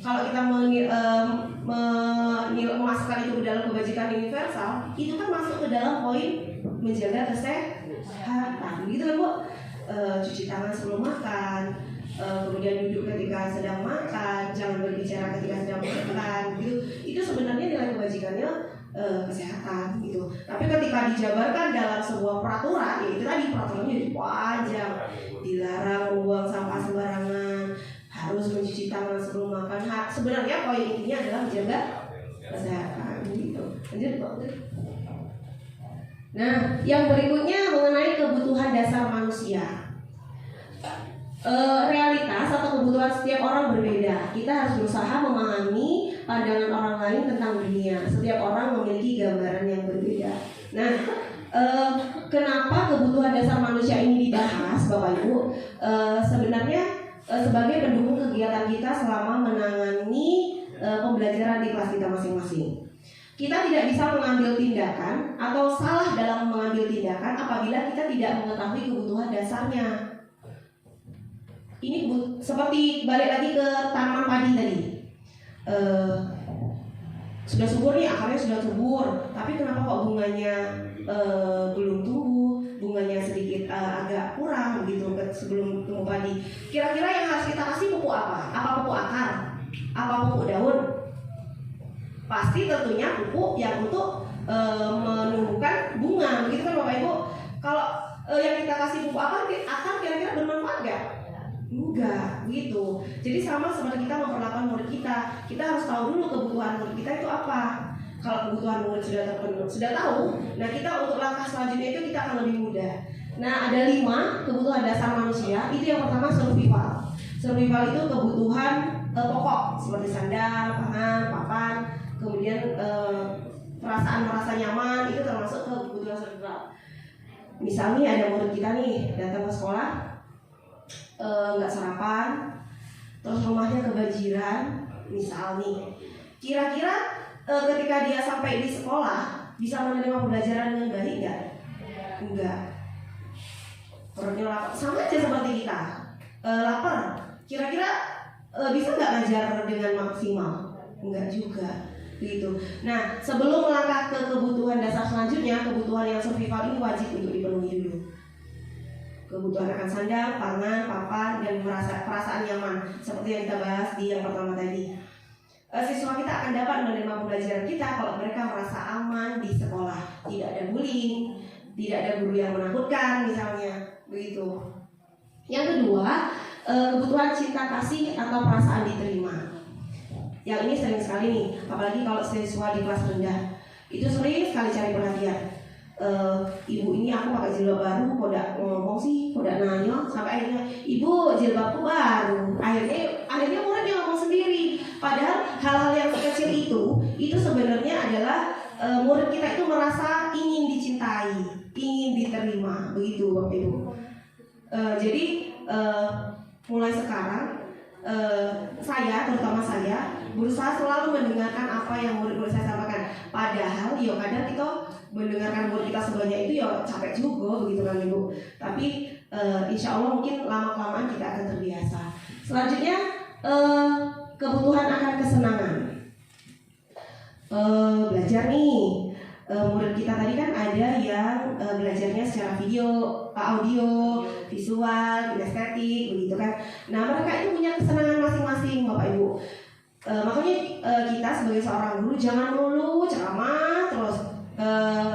kalau kita memasukkan itu ke dalam kebajikan universal, itu kan masuk ke dalam poin menjaga kesehatan, gitu kan Bu? Cuci tangan sebelum makan, kemudian duduk ketika sedang makan, jangan berbicara ketika sedang makan, gitu. Itu sebenarnya nilai kebajikannya kesehatan, gitu. Tapi ketika dijabarkan dalam sebuah peraturan, ya itu tadi peraturannya jadi panjang, dilarang membuang sampah sembarangan, harus mencuci tangan sebelum makan. Sebenarnya poin intinya adalah menjaga kesehatan, gitu. Lanjut Pak. Nah, yang berikutnya mengenai kebutuhan dasar manusia. Realitas atau kebutuhan setiap orang berbeda. Kita harus berusaha memahami pandangan orang lain tentang dunia. Setiap orang memiliki gambaran yang berbeda. Nah, kenapa kebutuhan dasar manusia ini dibahas, Bapak Ibu? Sebenarnya sebagai pendukung kegiatan kita selama menangani pembelajaran di kelas kita masing-masing. Kita tidak bisa mengambil tindakan atau salah dalam mengambil tindakan apabila kita tidak mengetahui kebutuhan dasarnya. Ini seperti balik lagi ke tanaman padi tadi. Sudah subur nih, akarnya sudah subur, tapi kenapa kok bunganya belum tumbuh, bunganya sedikit agak kurang begitu sebelum tumbuh padi. Kira-kira yang harus kita kasih pupuk apa? Apa pupuk akar? Apa pupuk daun? Pasti tentunya pupuk yang untuk menumbuhkan bunga, begitu kan Bapak Ibu? Kalau yang kita kasih pupuk akar kira-kira bermanfaat nggak? Enggak, gitu. Jadi sama seperti kita memperlakukan murid kita harus tahu dulu kebutuhan murid kita itu apa. Kalau kebutuhan murid sudah terpenuhi, sudah tahu, nah kita untuk langkah selanjutnya itu kita akan lebih mudah. Nah, ada 5 kebutuhan dasar manusia. Itu yang pertama survival. Survival itu kebutuhan pokok seperti sandang, pangan, papan, kemudian perasaan merasa nyaman, itu termasuk kebutuhan survival. Misalnya ada murid kita nih datang ke sekolah nggak sarapan, terus rumahnya kebanjiran, misal nih, kira-kira ketika dia sampai di sekolah bisa menerima pembelajaran dengan baik nggak? Enggak. Perutnya lapar, sama aja seperti kita lapar. Kira-kira bisa nggak ngajar dengan maksimal? Enggak juga. Gitu. Nah, sebelum melangkah ke kebutuhan dasar selanjutnya, kebutuhan yang survival ini wajib untuk dipenuhi dulu. Kebutuhan akan sandang, pangan, papan, dan perasaan nyaman seperti yang kita bahas di yang pertama tadi. Siswa kita akan dapat menerima pembelajaran kita kalau mereka merasa aman di sekolah, tidak ada bullying, tidak ada guru yang menakutkan misalnya, begitu. Yang kedua, kebutuhan cinta kasih atau perasaan diterima. Yang ini sering sekali nih, apalagi kalau siswa di kelas rendah, itu sering sekali cari perhatian. Ibu ini aku pakai jilbab baru, kok udah ngomong sih, kok udah nanya, sampai akhirnya ibu jilbabku baru. Akhirnya murid yang ngomong sendiri. Padahal hal-hal yang kecil itu sebenarnya adalah murid kita itu merasa ingin dicintai, ingin diterima, begitu Bapak Ibu. Jadi mulai sekarang terutama saya berusaha selalu mendengarkan apa yang murid-murid saya sampaikan. Padahal ya kadang kita mendengarkan murid kita sebanyak itu ya capek juga begitu kan Ibu. Tapi insya Allah mungkin lama-kelamaan kita akan terbiasa. Selanjutnya kebutuhan akan kesenangan. Belajar nih, murid kita tadi kan ada yang belajarnya secara video, audio, visual, kinestetik begitu kan. Nah mereka itu punya kesenangan masing-masing Bapak Ibu. Makanya kita sebagai seorang guru jangan melulu ceramah terus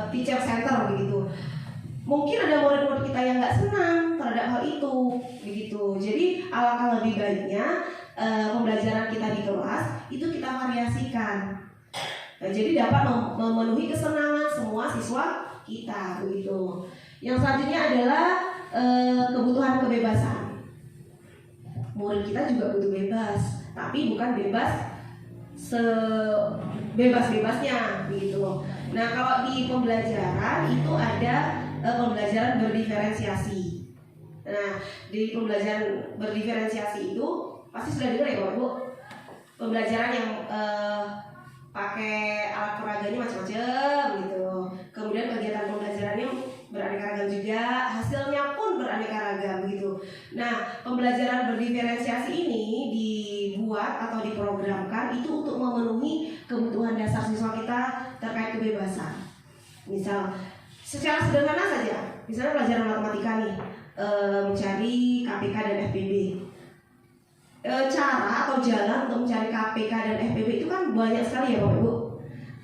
teacher center begitu. Mungkin ada murid-murid kita yang nggak senang terhadap hal itu, begitu. Jadi alangkah lebih baiknya pembelajaran kita di kelas itu kita variasikan. Nah, jadi dapat memenuhi kesenangan semua siswa kita begitu. Yang selanjutnya adalah kebutuhan kebebasan. Murid kita juga butuh bebas, tapi bukan bebas sebebas-bebasnya gitu. Nah, kalau di pembelajaran itu ada pembelajaran berdiferensiasi. Nah, di pembelajaran berdiferensiasi itu pasti sudah dengar ya Bapak Ibu. Pembelajaran yang pakai alat peraganya macam-macam gitu. Kemudian kegiatan pembelajarannya beraneka ragam juga, hasilnya pun beraneka ragam gitu. Nah, pembelajaran berdiferensiasi ini dibuat atau diprogramkan itu untuk memenuhi kebutuhan dasar siswa kita terkait kebebasan. Misal, secara sederhana saja, misalnya pelajaran matematika nih, mencari KPK dan FPB. Cara atau jalan untuk mencari KPK dan FPB itu kan banyak sekali ya Bapak Ibu.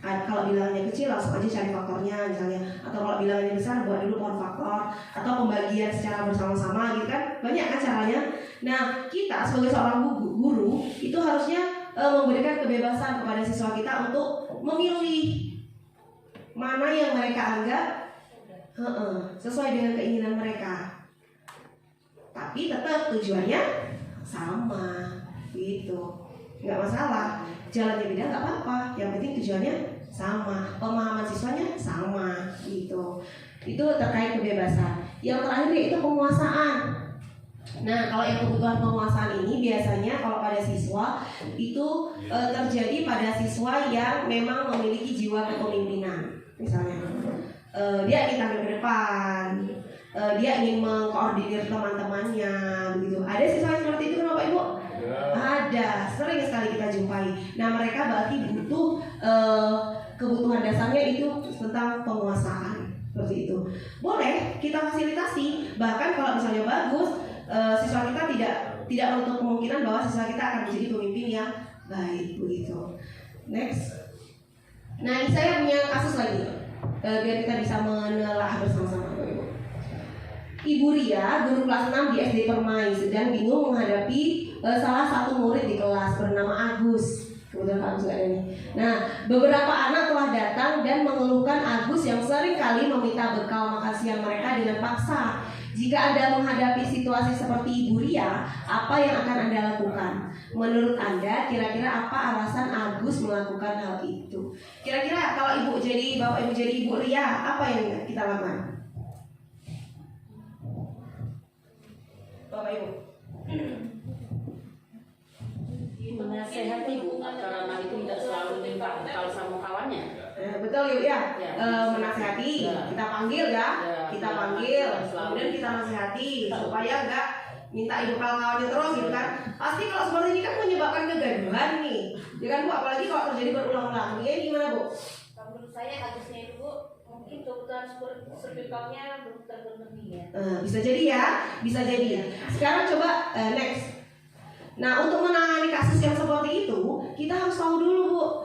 Kalau bilangannya kecil langsung aja cari faktornya misalnya, atau kalau bilangannya besar buat dulu pohon faktor, atau pembagian secara bersama-sama gitu kan, banyak kan caranya. Nah, kita sebagai seorang guru itu harusnya memberikan kebebasan kepada siswa kita untuk memilih mana yang mereka anggap sesuai dengan keinginan mereka, tapi tetap tujuannya sama gitu, nggak masalah. Jalannya beda nggak apa-apa, yang penting tujuannya sama, pemahaman siswanya sama gitu. Itu terkait kebebasan. Yang terakhir yaitu penguasaan. Nah, kalau yang kebutuhan penguasaan ini biasanya kalau pada siswa itu terjadi pada siswa yang memang memiliki jiwa kepemimpinan. Misalnya dia ingin tampil ke depan, dia ingin mengkoordinir teman-temannya begitu. Ada siswa yang seperti itu kan Bapak Ibu? Ada, sering sekali kita jumpai. Nah, mereka berarti butuh kebutuhan dasarnya itu tentang penguasaan seperti itu. Boleh kita fasilitasi, bahkan kalau misalnya bagus, siswa kita tidak menutup kemungkinan bahwa siswa kita akan menjadi pemimpin yang baik begitu. Next. Nah, ini saya punya kasus lagi biar kita bisa menelaah bersama-sama. Ibu Ria, guru kelas 6 di SD Permai, sedang bingung menghadapi salah satu murid di kelas bernama Agus. Kebetulan Pak Agus ada nih. Nah, beberapa anak telah datang dan mengeluhkan Agus yang sering kali meminta bekal makan siang mereka dengan paksa. Jika Anda menghadapi situasi seperti Ibu Ria, apa yang akan Anda lakukan? Menurut Anda, kira-kira apa alasan Agus melakukan hal itu? Kira-kira kalau Ibu jadi Bapak Ibu jadi Ibu Ria, apa yang kita lakukan? Bapak Ibu. Menasehati Bu, karena itu tidak selalu minta bekal sama kawannya. Betul Ibu ya. Menasehati, kita panggil ya, kita panggil, kemudian kita nasihati supaya enggak minta ibu kawan-kawannya terus gitu kan. Pasti kalau seperti ini kan menyebabkan kegaduhan nih, ya kan Bu, apalagi kalau terjadi berulang-ulang. Ini gimana Bu? Menurut saya harusnya itu Bu, mungkin kebutuhan spiritualnya belum terpenuhi ya. Bisa jadi ya, bisa jadi. Sekarang coba next. Nah, untuk menangani kasus yang seperti itu, kita harus tahu dulu Bu,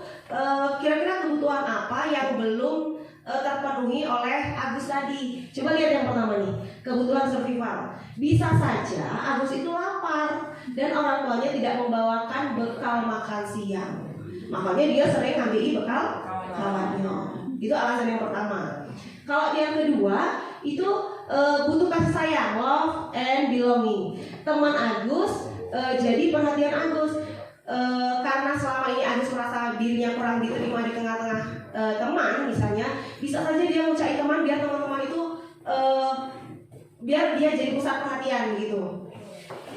kira-kira kebutuhan apa yang belum terpenuhi oleh Agus tadi. Coba lihat yang pertama nih, kebutuhan survival. Bisa saja Agus itu lapar dan orang tuanya tidak membawakan bekal makan siang, makanya dia sering ngambil bekal kawannya. Itu alasan yang pertama. Kalau yang kedua itu butuh kasih sayang, love and belonging. Teman Agus jadi perhatian Agus, karena selama ini Agus merasa dirinya kurang diterima di tengah-tengah teman misalnya, bisa saja dia mencari teman biar teman-teman itu biar dia jadi pusat perhatian gitu.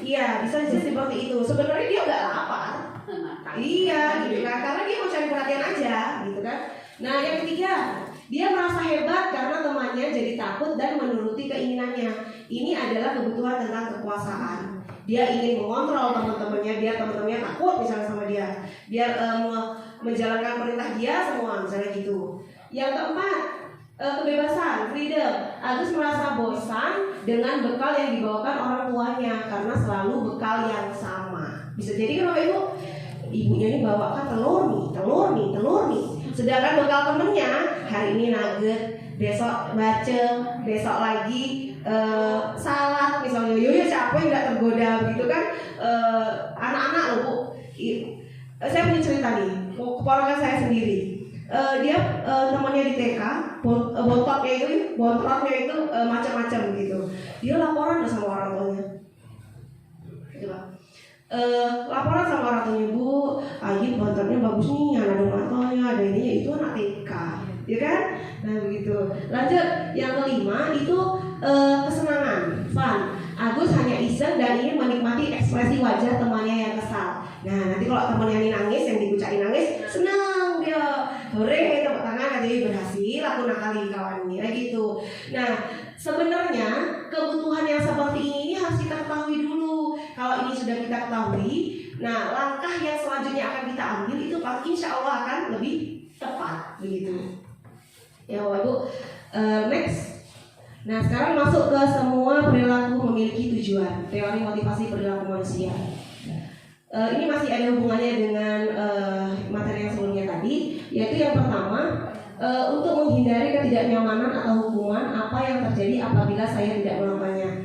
Iya, bisa jadi seperti itu. Sebenarnya dia nggak lapar, iya gitu kan, karena dia mau cari perhatian aja gitu kan. Nah, yang ketiga, dia merasa hebat karena temannya jadi takut dan menuruti keinginannya. Ini adalah kebutuhan tentang kekuasaan. Dia ingin mengontrol teman-temannya biar teman-temannya takut misalnya sama dia, biar menjalankan perintah dia semua misalnya gitu. Yang keempat, kebebasan, freedom. Agus merasa bosan dengan bekal yang dibawakan orang tuanya karena selalu bekal yang sama. Bisa jadi kan Bapak Ibu, ibunya ini bawakan telur nih. Sedangkan bekal temennya hari ini nugget, besok bacem, besok lagi salad misalnya. Yo siapa yang nggak tergoda begitu kan? Anak-anak loh Bu. Saya punya cerita nih, keponakan saya sendiri. dia temannya di TK, bontrotnya itu macam-macam gitu. Dia laporan sama orang tuanya. Gitu, Pak. Laporan sama orang tuanya, Bu, Agi bontrotnya bagus nih, ada matonya, ada ininya, itu anak TK, ya kan? Nah begitu. Lanjut, yang kelima itu kesenangan, fun. Agus hanya iseng dan ingin menikmati ekspresi wajah temannya yang kesal. Nah nanti kalau temannya ini nangis, yang dikucakin nangis, senang dia, hore, tepuk tangan, jadi berhasil, aku nakali kawan ini, kayak gitu. Nah sebenarnya kebutuhan yang seperti ini harus kita ketahui dulu. Kalau ini sudah kita ketahui, nah langkah yang selanjutnya akan kita ambil itu insya Allah akan lebih tepat, begitu. Ya Bapak Ibu, next. Nah sekarang masuk ke semua perilaku memiliki tujuan, teori motivasi perilaku manusia. Ini masih ada hubungannya dengan materi yang sebelumnya tadi, yaitu yang pertama, untuk menghindari ketidaknyamanan atau hukuman apa yang terjadi apabila saya tidak melakukannya.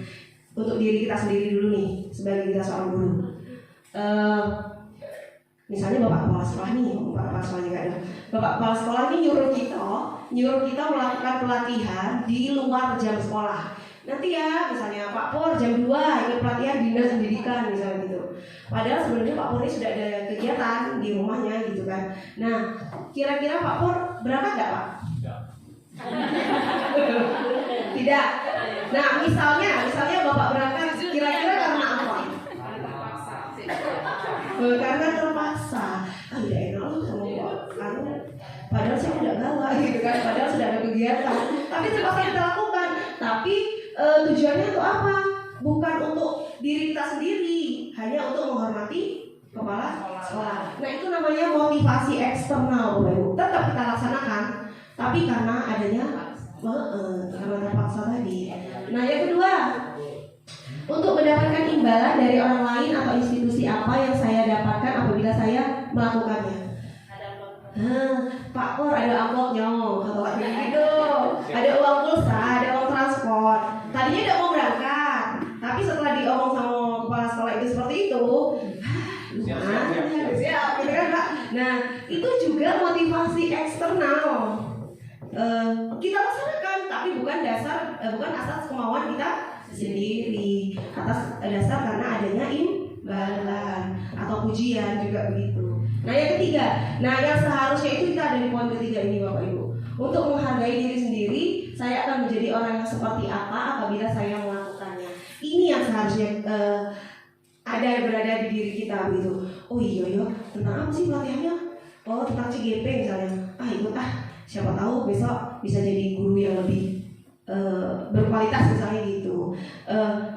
Untuk diri kita sendiri dulu nih, sebagai kita seorang guru. Misalnya bapak kepala sekolah nih, bapak kepala sekolah juga ada. Bapak kepala sekolah ini nyuruh kita melakukan pelatihan di luar jam sekolah. Nanti ya, misalnya Pak Pur jam 2 ikut pelatihan dinas pendidikan misalnya gitu. Padahal sebenarnya Pak Pur ini sudah ada kegiatan di rumahnya gitu kan. Nah, kira-kira Pak Pur berangkat nggak Pak? Tidak. Nah, misalnya Bapak berangkat kira-kira karena apa? Karena terpaksa. Ya enak loh sama Bapak. Padahal saya udah galau gitu kan. Padahal sudah ada kegiatan. Tapi terpaksa kita lakukan. Tapi tujuannya untuk apa? Bukan untuk diri kita sendiri, hanya untuk menghormati kepala sekolah. Nah itu namanya motivasi eksternal, Bapak Ibu. Tetap kita laksanakan, tapi karena adanya karena terpaksa tadi. Nah yang kedua, untuk mendapatkan imbalan dari orang lain atau institusi apa yang saya dapatkan apabila saya melakukannya. Pak Pur ada amplopnya, atau gitu. Ada uang pulsa, ada uang transport. Tadinya udah mau berangkat, tapi setelah diomong sama kepala sekolah itu seperti itu, siap, gitu kan Pak. Nah itu juga motivasi eksternal. Kita laksanakan, tapi bukan atas kemauan kita sendiri, atas dasar karena adanya imbalan atau pujian juga begitu. Nah yang ketiga, yang seharusnya itu kita ada di poin ketiga ini Bapak Ibu. Untuk menghargai diri sendiri, saya akan menjadi orang yang seperti apa apabila saya melakukannya. Ini yang seharusnya berada di diri kita begitu. Oh iya, tentang apa sih pelatihannya? Oh tentang CGP misalnya. Ikut siapa tahu besok bisa jadi guru yang lebih berkualitas misalnya gitu.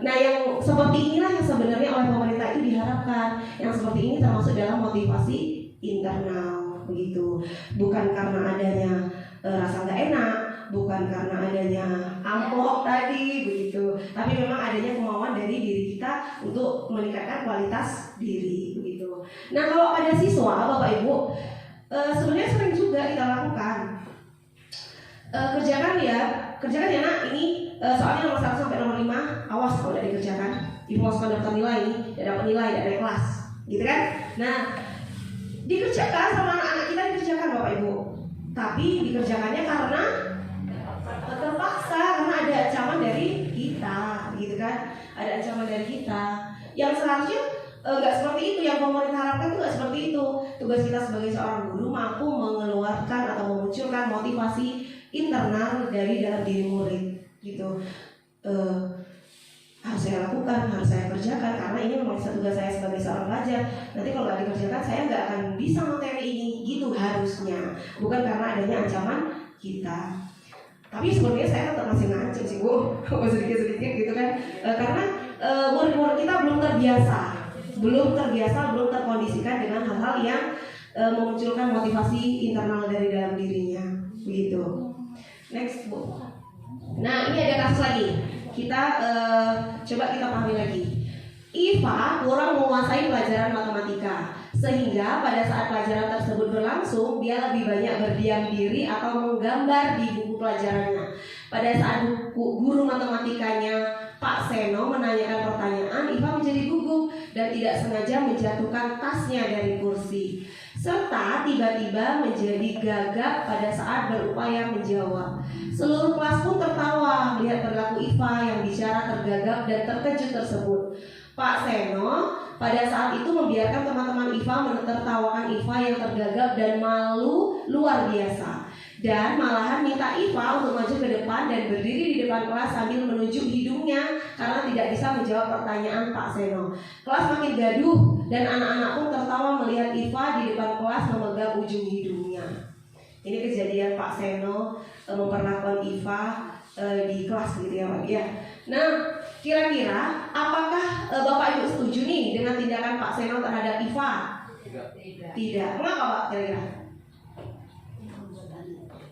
Nah yang seperti inilah yang sebenarnya oleh pemerintah itu diharapkan. Yang seperti ini termasuk dalam motivasi internal begitu. Bukan karena adanya rasa nggak enak, bukan karena adanya amplop tadi begitu, tapi memang adanya kemauan dari diri kita untuk meningkatkan kualitas diri begitu. Nah kalau pada siswa Bapak Ibu, sebenarnya sering juga kita lakukan. Kerjakan ya nak, ini soalnya nomor 1 sampai nomor 5, awas kalau tidak dikerjakan, dimasukkan daftar nilai ini, tidak dapat nilai, tidak ada kelas, gitu kan? Nah, dikerjakan sama anak-anak kita dikerjakan Bapak Ibu, tapi dikerjakannya karena terpaksa, karena ada ancaman dari kita, gitu kan? Ada ancaman dari kita, yang seharusnya nggak seperti itu, yang pemerintah harapkan itu nggak seperti itu. Tugas kita sebagai seorang guru mampu mengeluarkan atau memunculkan motivasi internal dari dalam diri murid gitu. Harus saya lakukan, harus saya kerjakan karena ini memang tugas saya sebagai seorang pelajar. Nanti kalau nggak dikerjakan saya nggak akan bisa materi ini gitu harusnya. Bukan karena adanya ancaman kita. Tapi sebenarnya saya tetap masih ngancem sih Bu, sedikit-sedikit gitu kan. Karena murid-murid kita belum terkondisikan dengan hal-hal yang memunculkan motivasi internal dari dalam dirinya begitu. Next Bu. Nah ini ada kasus lagi. Kita coba kita pahami lagi. Iva kurang menguasai pelajaran matematika, sehingga pada saat pelajaran tersebut berlangsung dia lebih banyak berdiam diri atau menggambar di buku pelajarannya. Pada saat guru matematikanya Pak Seno menanyakan pertanyaan, Iva menjadi gugup dan tidak sengaja menjatuhkan tasnya dari kursi, serta tiba-tiba menjadi gagap pada saat berupaya menjawab. Seluruh kelas pun tertawa melihat perilaku Iva yang bicara tergagap dan terkejut tersebut. Pak Seno pada saat itu membiarkan teman-teman Iva menertawakan Iva yang tergagap dan malu luar biasa, dan malahan minta Iva untuk maju ke depan dan berdiri di depan kelas sambil menunjuk hidungnya karena tidak bisa menjawab pertanyaan Pak Seno. Kelas makin gaduh dan anak-anak pun tertawa melihat Iva di depan kelas memegang ujung hidungnya. Ini kejadian Pak Seno memperlakukan Iva di kelas gitu ya Pak ya. Nah, kira-kira apakah Bapak Ibu setuju nih dengan tindakan Pak Seno terhadap Iva? Tidak. Mengapa Pak kira-kira?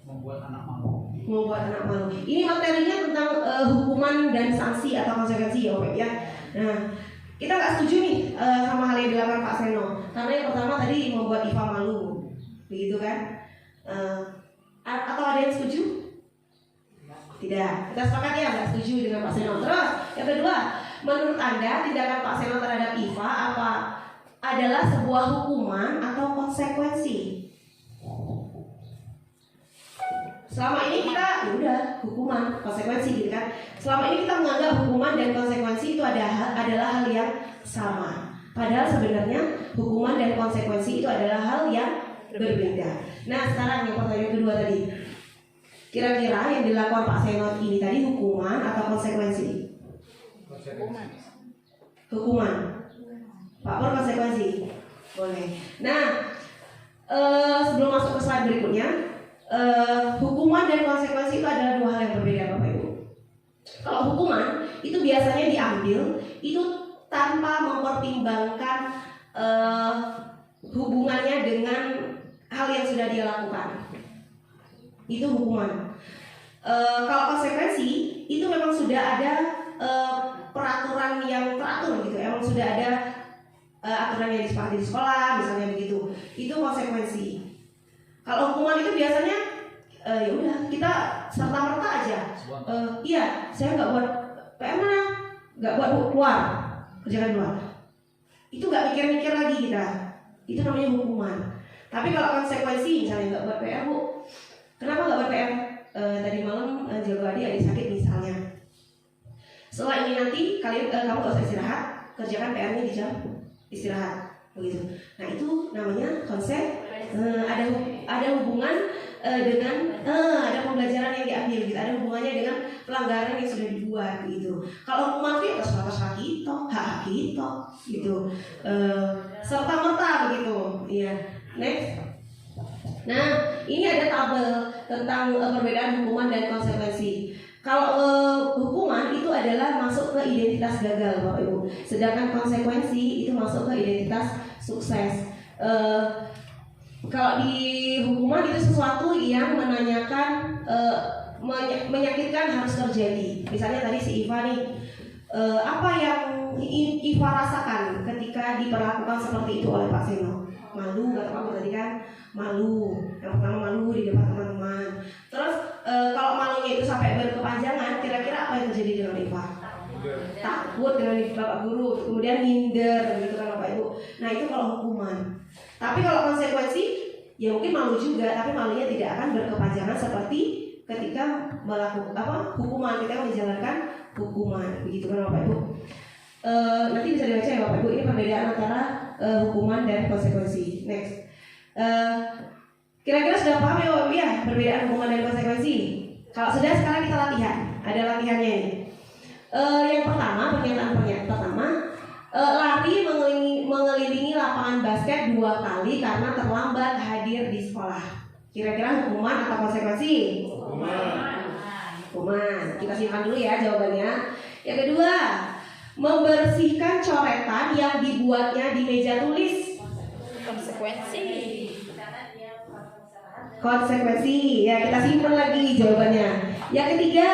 Membuat anak malu. Membuat anak malu. Ini materinya tentang hukuman dan sanksi atau konsekuensi ya Pak ya. Nah, kita nggak setuju nih sama hal yang dilakukan Pak Seno. Karena yang pertama tadi membuat Iva malu, begitu kan? Atau ada yang setuju? Tidak. Kita sepakat ya nggak setuju dengan Pak Seno. Terus yang kedua, menurut Anda tindakan Pak Seno terhadap Iva apa adalah sebuah hukuman atau konsekuensi? Selama ini kita ya udah hukuman, konsekuensi gitu kan. Selama ini kita menganggap hukuman dan konsekuensi itu adalah hal yang sama. Padahal sebenarnya hukuman dan konsekuensi itu adalah hal yang berbeda. Nah, sekarang yang pertanyaan kedua tadi. Kira-kira yang dilakukan Pak Seno ini tadi hukuman atau konsekuensi? Hukuman. Pak Pur konsekuensi. Boleh. Nah, sebelum masuk ke slide berikutnya, hukuman dan konsekuensi itu adalah dua hal yang berbeda Bapak Ibu. Kalau hukuman itu biasanya diambil itu tanpa mempertimbangkan hubungannya dengan hal yang sudah dia lakukan. Itu hukuman. Kalau konsekuensi itu memang sudah ada peraturan yang teratur gitu. Emang sudah ada aturan yang disepakati di sekolah misalnya begitu. Itu konsekuensi. Kalau hukuman itu biasanya ya udah kita serta merta aja. Iya, saya nggak buat PR mana, nggak buat keluar, kerjakan luar. Itu nggak mikir-mikir lagi kita. Itu namanya hukuman. Tapi kalau konsekuensi misalnya nggak buat PR Bu, kenapa nggak buat PR? Tadi malam jaga adik sakit misalnya. Setelah ini nanti kamu nggak usah istirahat, kerjakan PR-nya di jam istirahat, begitu. Nah itu namanya ada hubungan dengan ada pembelajaran yang diambil, gitu. Ada hubungannya dengan pelanggaran yang sudah dibuat, gitu. Kalau hukuman itu terserah kita, hak kita, gitu. Serta merta begitu, iya. Next. Nah, ini ada tabel tentang perbedaan hukuman dan konsekuensi. Kalau hukuman itu adalah masuk ke identitas gagal, Bapak Ibu. Sedangkan konsekuensi itu masuk ke identitas sukses. Kalau di hukuman itu sesuatu yang menanyakan menyakitkan harus terjadi. Misalnya tadi si Iva nih, apa yang Iva rasakan ketika diperlakukan seperti itu oleh Pak Seno? Malu, kata kamu tadi kan, malu. Yang pertama malu di depan teman-teman. Terus kalau malunya itu sampai berkepanjangan, kira-kira apa yang terjadi dengan Iva? Takut dengan Bapak Guru, kemudian minder, gitu kan Bapak Ibu. Nah itu kalau hukuman. Tapi kalau konsekuensi, ya mungkin malu juga, tapi malunya tidak akan berkepanjangan seperti ketika melakukan hukuman, kita menjalankan hukuman, begitu kan Bapak Ibu. Nanti bisa dibaca ya Bapak Ibu, ini perbedaan antara hukuman dan konsekuensi. Next. Kira-kira sudah paham ya Bapak Ibu ya perbedaan hukuman dan konsekuensi? Kalau sudah, sekarang kita latihan. Ada latihannya ini. Yang pertama, pernyataan pertama, lari mengelilingi lapangan basket 2 kali karena terlambat hadir di sekolah. Kira-kira hukuman atau konsekuensi? Hukuman. Kita simpan dulu ya jawabannya. Yang kedua, membersihkan coretan yang dibuatnya di meja tulis. Konsekuensi. Konsekuensi. Ya, kita simpan lagi jawabannya. Yang ketiga,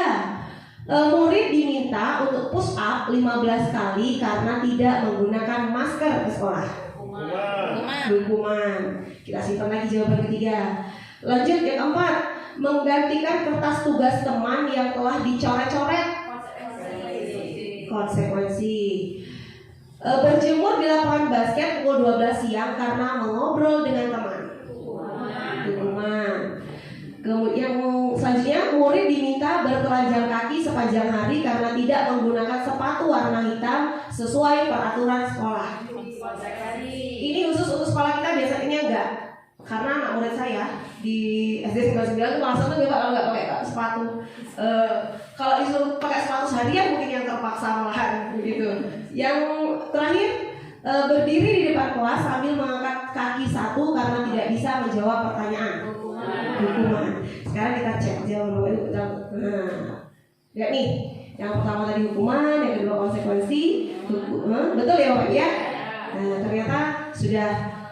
murid diminta untuk push up 15 kali karena tidak menggunakan masker ke sekolah. Hukuman. Kita simpan lagi jawaban ketiga. Lanjut yang keempat, menggantikan kertas tugas teman yang telah dicoret-coret. Konsekuensi. Berjemur di lapangan basket pukul 12 siang karena mengobrol dengan teman. Hukuman. Kemudian selanjutnya, murid diminta bertelanjang kaki sepanjang hari karena tidak menggunakan sepatu warna hitam sesuai peraturan sekolah. Ini khusus untuk sekolah kita, biasanya enggak. Karena anak murid saya di SD 99 itu malah seneng ya Pak kalau nggak pakai sepatu. Kalau disuruh pakai sepatu seharian mungkin yang terpaksa malahan begitu. Yang terakhir, berdiri di depan kelas sambil mengangkat kaki satu karena tidak bisa menjawab pertanyaan. Hukuman. Sekarang kita cek jawaban Bapak Ibu. Lihat nih, yang pertama tadi hukuman, yang kedua konsekuensi. Betul ya Bapak ya? Nah, ternyata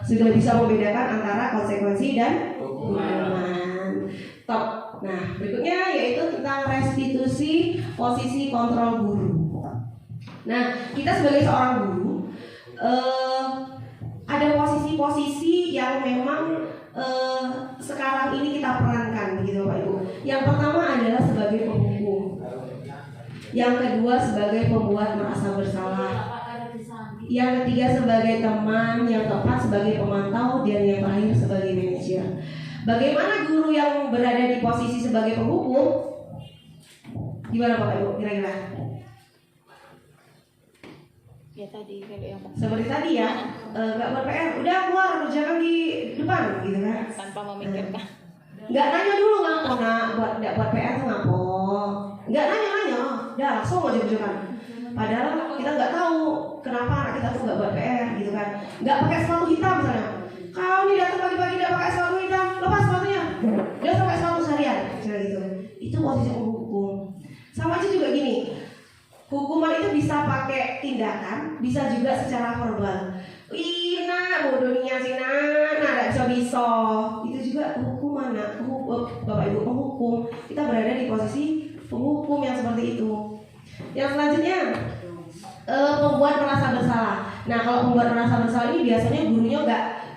sudah bisa membedakan antara konsekuensi dan hukuman. Top. Nah, berikutnya yaitu tentang restitusi posisi kontrol guru. Nah, kita sebagai seorang guru ada posisi-posisi yang memang sekarang ini kita perankan begitu Pak Ibu. Yang pertama adalah sebagai penghukum. Yang kedua sebagai pembuat merasa bersalah. Yang ketiga sebagai teman, yang keempat sebagai pemantau, dan yang terakhir sebagai manajer. Bagaimana guru yang berada di posisi sebagai penghukum? Gimana Bapak Ibu kira-kira? Ya tadi kalau yang Seperti tadi ya, nggak buat PR, udah keluar kerjakan di depan gitu kan? tanpa memikirkan. Nggak nanya dulu ngapo nak, nggak buat PR tuh ngapo? Nggak nanya, udah langsung aja kerjakan. Padahal kita nggak tahu kenapa anak kita tuh nggak buat PR gitu kan? Nggak pakai sepatu hitam misalnya. Kau nih datang pagi-pagi nggak pakai sepatu hitam, lepas sepatunya. Dia pakai sepatu seharian, gitu. Itu posisi penghukum. Sama aja juga gini. Hukuman itu bisa pakai tindakan, bisa juga secara verbal. Ina, bodohnya si Nana, nggak bisa. Itu juga hukuman, nak. Bapak Ibu penghukum. Kita berada di posisi penghukum yang seperti itu. Yang selanjutnya, pembuat merasa bersalah. Nah, kalau pembuat merasa bersalah ini biasanya gurunya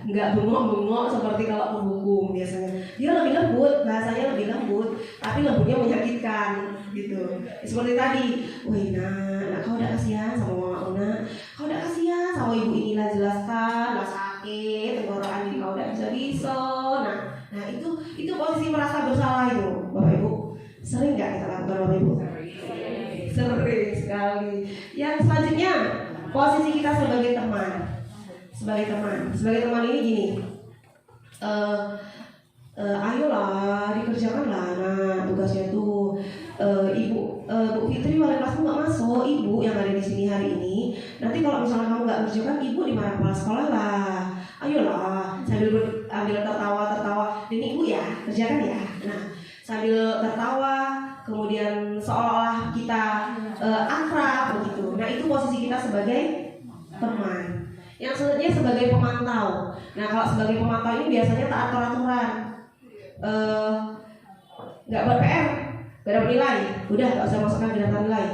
nggak bengok-bengok seperti kalau penghukum biasanya. Dia lebih lembut, bahasanya lebih lembut, tapi lembutnya menyakitkan gitu. Seperti tadi, wih nak, kau udah kasihan sama mama Una, kau udah kasihan sama ibu inilah, jelaskan, lah sakit, tenggorokan ini kau udah bisa. Nah itu posisi merasa bersalah itu, Bapak Ibu. Sering nggak kita lakukan Bapak Ibu? Sering sekali. Yang selanjutnya, posisi kita sebagai teman. Sebagai teman ini gini. Ayolah dikerjakanlah nah tugasnya tuh. Bu Fitri wali kelasmu nggak masuk, ibu yang ada di sini hari ini. Nanti kalau misalnya kamu nggak kerjakan, ibu dimarah kepala sekolah lah. Ayolah, sambil tertawa. Dan ibu ya kerjakan ya. Nah, sambil tertawa, kemudian seolah-olah kita akrab begitu. Nah, itu posisi kita sebagai teman. Yang selanjutnya sebagai pemantau. Nah, kalau sebagai pemantau ini biasanya taat aturan. Nggak buat PR, nggak dapat nilai, udah nggak usah masukkan ke daftar nilai,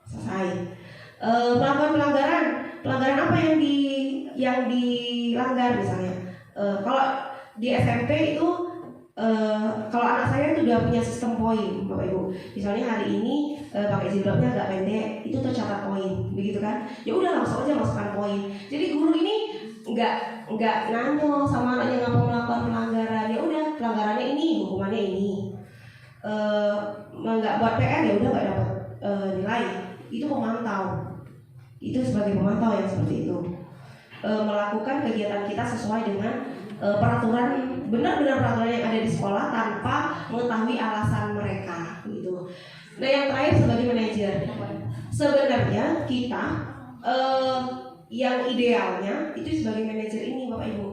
selesai. Melakukan pelanggaran apa yang dilanggar misalnya. Kalau di SMP itu kalau anak saya itu udah punya sistem poin, Bapak Ibu. Misalnya hari ini pakai jilbabnya agak pendek, itu tercatat poin, begitu kan? Ya udah langsung aja masukkan poin. Jadi guru ini nggak nanya sama anaknya ngapa melakukan pelanggaran. Ya udah pelanggarannya ini, hukumannya ini. Nggak buat PR ya udah nggak dapat nilai. Itu pemantau. Itu sebagai pemantau yang seperti itu. Melakukan kegiatan kita sesuai dengan peraturan, benar-benar peraturan yang ada di sekolah tanpa mengetahui alasan mereka gitu. Nah, yang terakhir sebagai manajer. Sebenarnya kita yang idealnya itu sebagai manajer ini Bapak Ibu.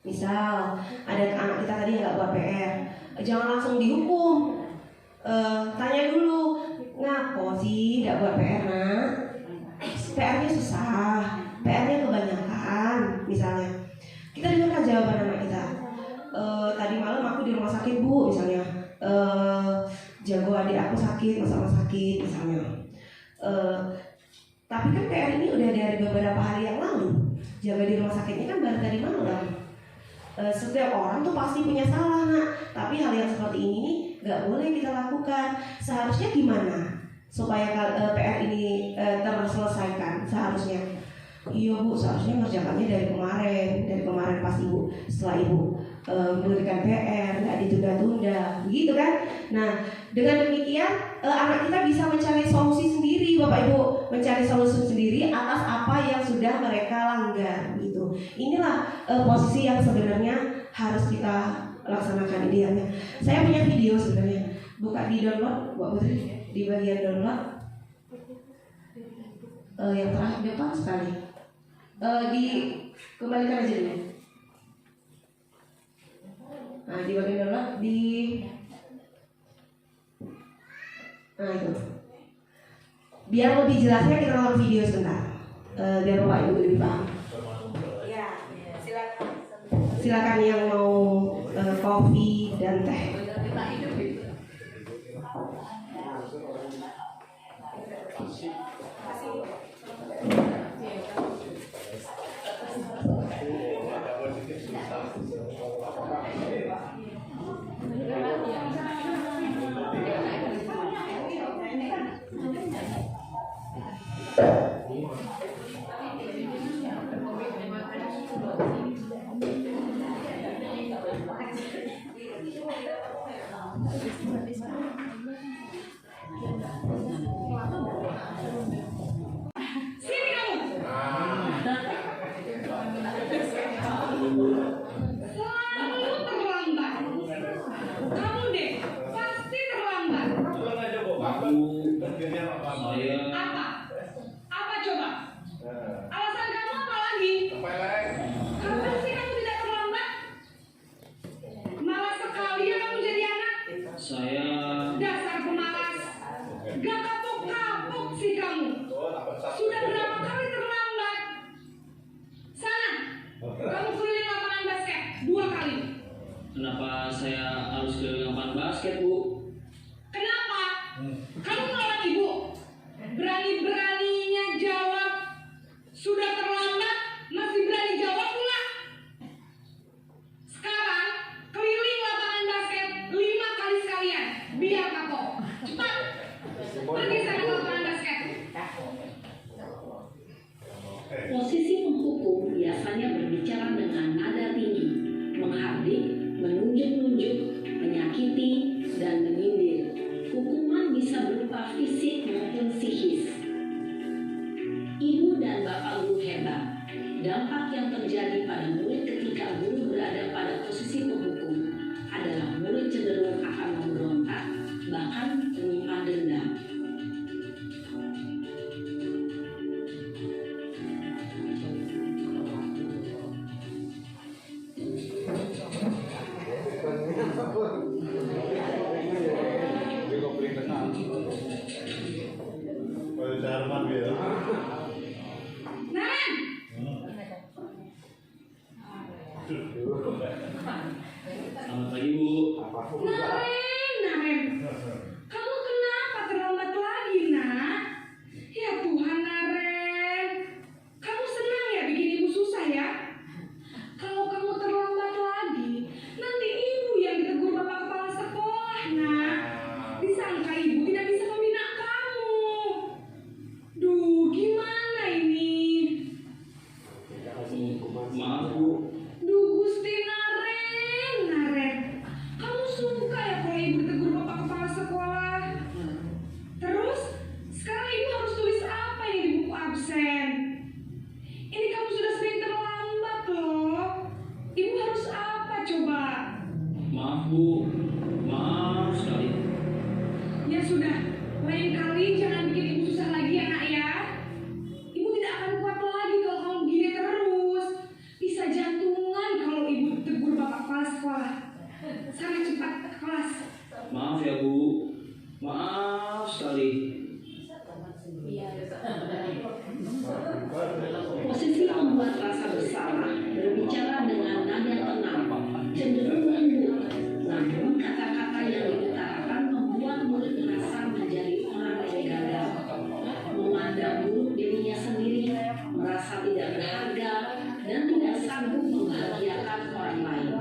Misal ada anak kita tadi yang nggak buat PR, jangan langsung dihukum. Tanya dulu, ngapo sih nggak buat PR nak? PR-nya susah, PR-nya kebanyakan misalnya. Kita dengarkan jawaban anak kita. Tadi malam aku di rumah sakit bu, misalnya. Jago adik aku sakit, masa sakit misalnya. Tapi kan PR ini udah dari beberapa hari yang lalu. Jaga di rumah sakitnya kan baru tadi malam. Setiap orang tuh pasti punya salah nak, tapi hal yang seperti ini nih nggak boleh kita lakukan. Seharusnya gimana supaya PR ini terselesaikan? Seharusnya, iya bu, seharusnya ngerjakannya dari kemarin pas ibu, setelah ibu memberikan PR nggak ditunda-tunda, begitu kan? Nah, dengan demikian anak kita bisa mencari solusi sendiri, bapak ibu, mencari solusi sendiri atas apa yang sudah mereka langgar, gitu. Inilah posisi yang sebenarnya harus kita laksanakan idealnya. Saya punya video sebenarnya, buka di download, Mbak Putri, di bagian download yang terakhir depan sekali, kembalikan aja dulu. Nah, di bagian download nah itu. Biar lebih jelasnya kita nonton video sebentar, biar Bapak Ibu lebih paham. Ya, silakan. Silakan yang mau kopi dan teh. Kenapa saya harus keliling lapangan basket, Bu? Kenapa? Kamu melawan ibu? Berani-beraninya jawab sudah terlambat, masih berani jawab pula. Sekarang keliling lapangan basket 5 kali sekalian, biar kapok. Cepat, pergi sana ke lapangan basket. Posisi penghukum biasanya berbicara dengan nada tinggi, menghardik, menunjuk-nunjuk, menyakiti, dan menyindir. Hukuman bisa berupa fisik maupun psikis. Ibu dan bapak guru hebat. Dampak yang terjadi pada murid ketika guru berada pada posisi penghukum adalah murid cenderung akan memberontak, bahkan menyimpan dendam. Selamat pagi, Bu. Naren, kamu kenapa terlambat lagi, nak? Ya Tuhan, Naren, kamu senang ya bikin ibu susah ya? Kalau kamu terlambat lagi, nanti ibu yang ditegur bapak kepala sekolah, nak. Disangka ibu tidak bisa membina kamu. Duh, gimana ini? Maaf, Bu. Duh, Gusti Naren, kamu suka ya kalau ibu ditegur bapak kepala sekolah? Terus, sekarang ibu harus tulis apa yang di buku absen? Ini kamu sudah sering terlambat loh. Ibu harus apa coba? Maaf, Bu. Maaf sekali. Ya sudah, lain kali jangan bikin ibu susah lagi ya nak ya. Ibu tidak akan kuat lagi kalau kamu begini terus. Bisa jantungan kalau ibu ditegur bapak kepala sekolah. Sana cepat ke kelas. Maaf ya, Bu. Maaf sekali. Posisi membuat rasa bersalah, berbicara dengan nada tenang, cenderung lembut, namun kata-kata yang diutarakan membuat murid merasa menjadi orang yang gagal, memandang buruk dirinya sendiri, merasa tidak berharga, dan tidak sanggup membahagiakan orang lain.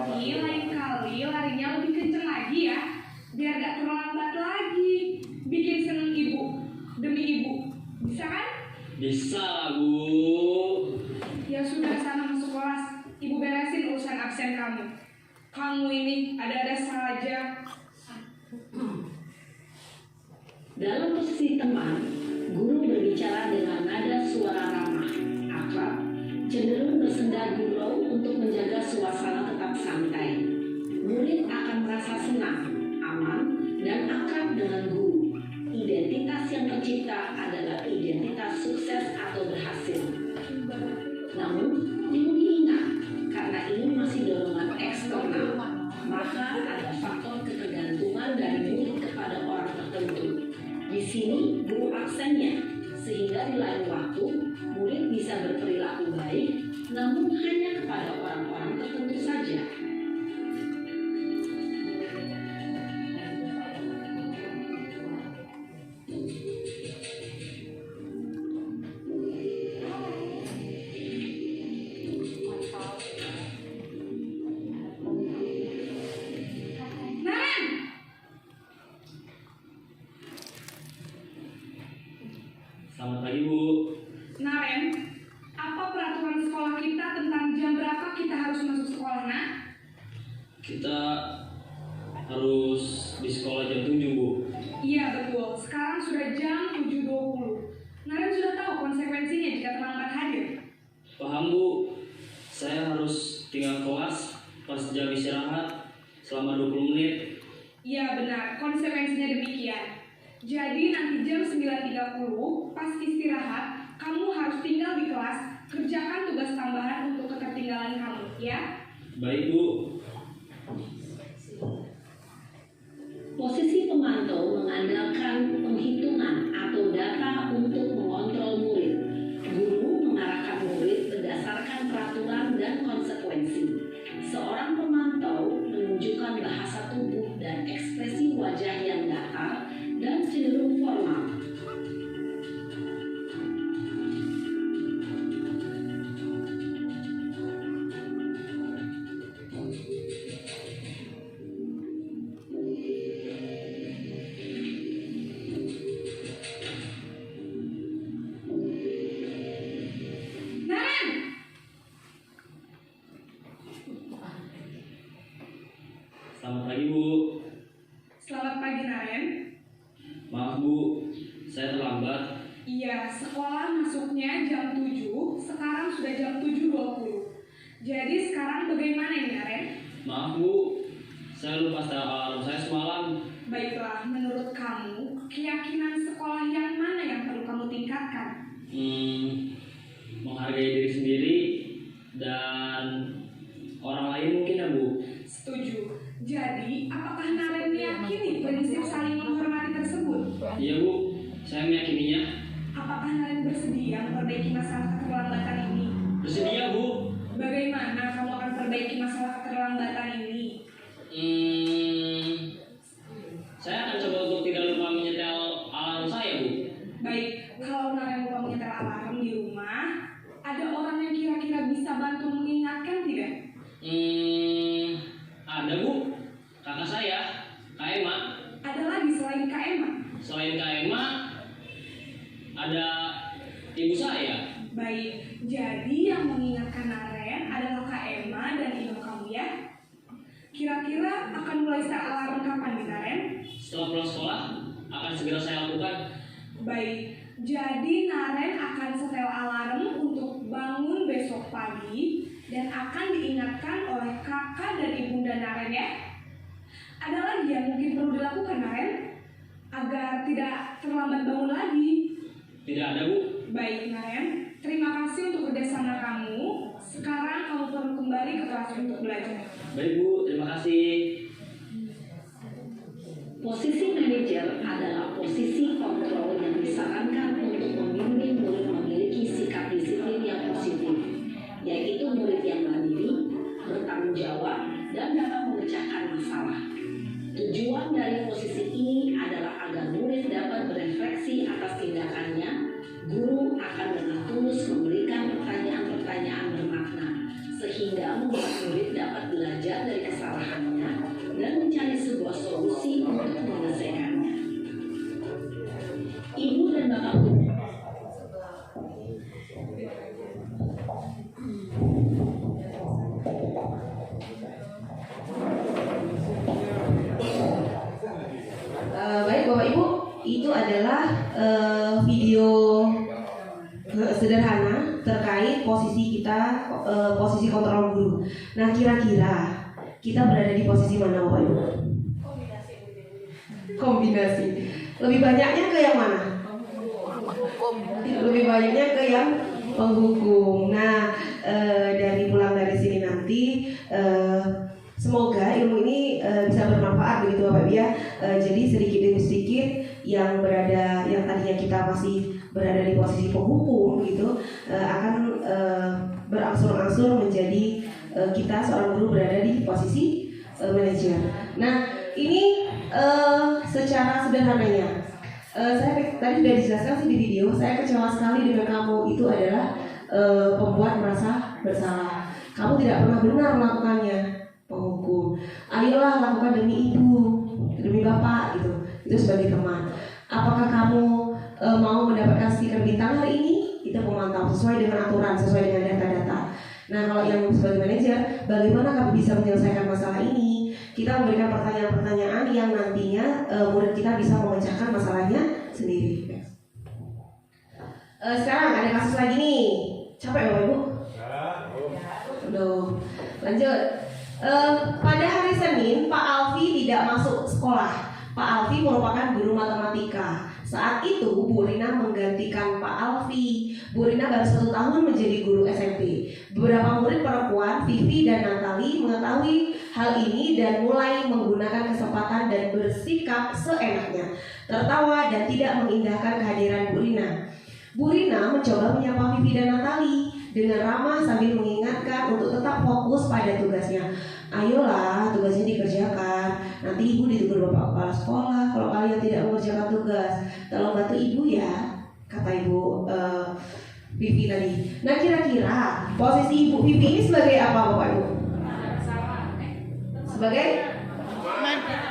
Tapi lain kali larinya lebih kenceng lagi ya, biar gak terlambat lagi. Bikin seneng ibu, demi ibu. Bisa kan? Bisa lah, Bu. Ya sudah, sana masuk kelas. Ibu beresin urusan absen kamu. Kamu ini ada-ada saja. Dalam posisi teman, guru berbicara dengan nada suara ramah, akrab, cenderung bersenda gurau untuk menjaga suasana tetap santai. Murid akan merasa senang, aman, dan akrab dengan guru. Identitas yang tercipta adalah identitas sukses atau berhasil. Namun, perlu diingat, karena ini masih dorongan eksternal, maka ada faktor ketergantungan dari murid kepada orang tertentu. Di sini guru absennya, sehingga di lain waktu murid bisa berperilaku baik, namun hanya kepada orang-orang tertentu saja. Selamat pagi, Bu. Naren, apa peraturan sekolah kita tentang jam berapa kita harus masuk sekolah, nak? Kita harus di sekolah jam 7, Bu. Iya betul, sekarang sudah jam 7.20. Naren sudah tahu konsekuensinya jika terlambat hadir. Paham, Bu. Saya harus tinggal kelas pas jam istirahat selama 20 menit. Iya benar, konsekuensinya demikian. Jadi nanti jam 9.30 pas istirahat, kamu harus tinggal di kelas, kerjakan tugas tambahan untuk ketertinggalan kamu, ya? Baik, Bu. Posisi pemantau mengandalkan penghitungan atau data untuk mengontrol murid. Guru mengarahkan murid berdasarkan peraturan dan konsekuensi. Seorang pemantau menunjukkan bahasa tubuh dan ekspresi wajah yang datar dan cenderung formal. Naren! Selamat pagi, Bu. Selamat pagi, Naren. Maaf, Bu. Saya terlambat. Iya, sekolah masuknya jam 7, sekarang sudah jam 7.20. Jadi sekarang bagaimana ini, Naren? Maaf, Bu. Saya lupa setel alarm saya semalam. Baiklah, menurut kamu, keyakinan sekolah yang mana yang perlu kamu tingkatkan? Menghargai diri sendiri dan orang lain mungkin ya, Bu. Setuju. Jadi, apakah Naren meyakini prinsip saling menghormati tersebut? Iya, Bu. Saya meyakininya. Apakah Naren bersedia memperbaiki masalah keterlambatan ini? Bersedia, Bu. Bagaimana kamu akan perbaiki masalah keterlambatan ini? Saya akan coba untuk tidak lupa menyetel alarm saya, Bu. Baik, kalau Naren lupa menyetel alarm di rumah, ada orang yang kira-kira bisa bantu mengingatkan tidak? Ada, Bu. Kakak saya, Kak Emma. Ada lagi selain Kak Emma? Selain Kak Emma, ada ibu saya. Baik, jadi yang mengingatkan Naren adalah Kak Emma dan ibu kamu ya? Kira-kira akan mulai set alarm kapan nih, Naren? Setelah pulang sekolah, akan segera saya lakukan. Baik, jadi Naren akan setel alarm untuk bangun besok pagi dan akan diingatkan oleh kakak dan ibunda Naren ya. Ada lagi yang mungkin perlu dilakukan, Naren, agar tidak terlambat bangun lagi? Tidak ada, Bu. Baik, Naren, terima kasih untuk kerjasama kamu. Sekarang kamu perlu kembali ke kelas untuk belajar. Baik, Bu. Terima kasih. Posisi manajer adalah posisi kontrol yang disarankan untuk membimbing murid memiliki sikap disiplin yang positif, yaitu murid yang mandiri, bertanggung jawab, dan dapat memecahkan masalah. Tujuan dari posisi ini adalah agar murid dapat berefleksi atas tindakannya. Guru akan dengan tulus memberikan pertanyaan-pertanyaan bermakna, sehingga membuat murid dapat belajar dari video sederhana terkait posisi kita, posisi kontrol guru. Nah, kira-kira kita berada di posisi mana, Bapak Ibu? Kombinasi. Lebih banyaknya ke yang mana? Lebih banyaknya ke yang penghukum. Nah, dari pulang dari sini nanti, semoga ilmu ini bisa bermanfaat begitu Bapak Ibu ya. Jadi sedikit demi sedikit yang tadinya kita masih berada di posisi penghukum gitu, akan berangsur-angsur menjadi kita seorang guru berada di posisi manajer. Nah, ini secara sederhananya, saya tadi sudah dijelaskan sih di video. Saya kecewa sekali dengan kamu itu adalah pembuat merasa bersalah. Kamu tidak pernah benar melakukannya, penghukum. Ayolah lakukan demi ibu, demi bapak gitu. Itu sebagai teman. Apakah kamu mau mendapatkan stiker bintang hari ini? Itu pemantau sesuai dengan aturan, sesuai dengan data-data. Nah, kalau yang sebagai manajer, bagaimana kamu bisa menyelesaikan masalah ini? Kita memberikan pertanyaan-pertanyaan yang nantinya murid kita bisa memecahkan masalahnya sendiri. Sekarang ada kasus lagi nih. Capek Bapak Ibu? Belum. Lanjut. Pada hari Senin, Pak Alfi tidak masuk sekolah. Pak Alfi merupakan guru matematika. Saat itu Bu Rina menggantikan Pak Alfi. Bu Rina baru 1 tahun menjadi guru SMP. Beberapa murid perempuan, Vivi dan Natali, mengetahui hal ini dan mulai menggunakan kesempatan dan bersikap seenaknya, tertawa dan tidak mengindahkan kehadiran Bu Rina. Bu Rina mencoba menyapa Vivi dan Natali dengan ramah sambil mengingatkan untuk tetap fokus pada tugasnya. Ayolah, tugasnya dikerjakan. Nanti ibu ditegur bapak kepala sekolah kalau kalian tidak mengerjakan tugas. Tolong bantu ibu ya, kata ibu Vivi tadi. Nah, kira-kira posisi ibu Vivi ini sebagai apa Bapak Ibu? Sebagai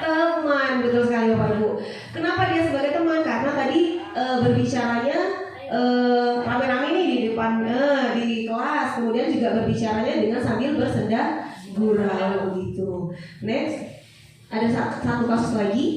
teman, betul sekali Bapak Ibu. Kenapa dia sebagai teman? Karena tadi berbicaranya rame-rame nih di depan di kelas, kemudian juga berbicaranya dengan sambil bersenda gurau gitu. Next, ada satu kasus lagi.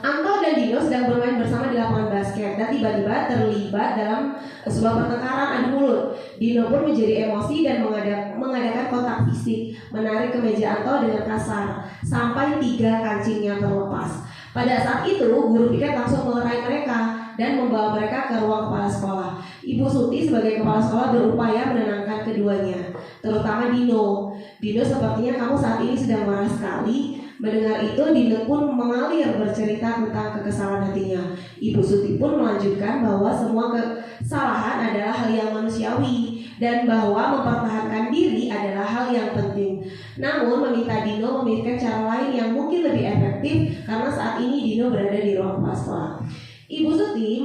Anto dan Dino sedang bermain bersama di lapangan basket dan tiba-tiba terlibat dalam sebuah pertengkaran adu mulut. Dino pun menjadi emosi dan mengadakan kontak fisik, menarik kemeja Anto dengan kasar sampai 3 kancingnya terlepas. Pada saat itu, guru piket langsung melerai mereka dan membawa mereka ke ruang kepala sekolah. Ibu Suti sebagai kepala sekolah berupaya menenangkan keduanya, terutama Dino. Dino, sepertinya kamu saat ini sedang marah sekali. Mendengar itu, Dino pun mengalir bercerita tentang kekesalan hatinya. Ibu Suti pun melanjutkan bahwa semua kesalahan adalah hal yang manusiawi dan bahwa mempertahankan diri adalah hal yang penting. Namun meminta Dino memikirkan cara lain yang mungkin lebih efektif karena saat ini Dino berada di ruang kepala sekolah. Ibu Suti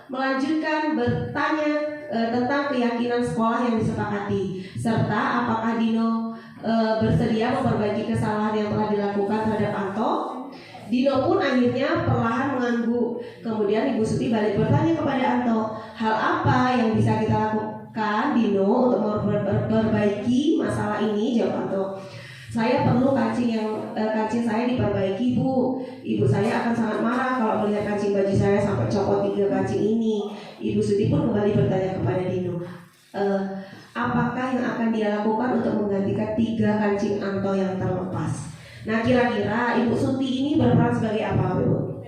melanjutkan bertanya tentang keyakinan sekolah yang disepakati serta apakah Dino bersedia memperbaiki kesalahan yang telah dilakukan terhadap Anto. Dino pun akhirnya perlahan mengangguk. Kemudian Ibu Suti balik bertanya kepada Anto, hal apa yang bisa kita lakukan Dino untuk memperbaiki masalah ini? Jawab Anto, saya perlu kancing saya diperbaiki Bu. Ibu saya akan sangat marah kalau melihat kancing baju saya sampai copot 3 kancing ini. Ibu Suti pun kembali bertanya kepada Dino, apakah yang akan dia lakukan untuk menggantikan 3 kancing Anto yang terlepas? Nah, kira-kira Ibu Suti ini berperan sebagai apa, Bu?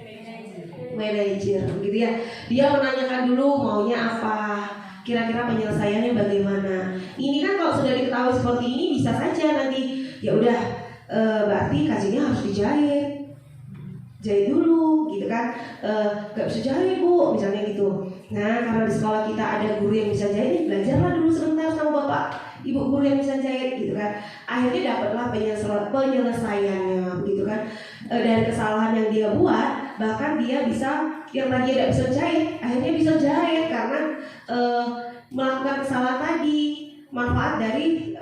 Manajer, gitu ya. Dia menanyakan dulu maunya apa, kira-kira penyelesaiannya bagaimana. Ini kan kalau sudah diketahui seperti ini bisa saja nanti ya udah berarti kancingnya harus jahit dulu gitu kan, gak bisa jahit Bu misalnya gitu. Nah, karena di sekolah kita ada guru yang bisa jahit, belajarlah dulu sebentar sama bapak ibu guru yang bisa jahit gitu kan. Akhirnya dapatlah penyelesaiannya begitu kan, dari kesalahan yang dia buat. Bahkan dia bisa, yang tadi tidak bisa jahit akhirnya bisa jahit karena melakukan kesalahan tadi. Manfaat dari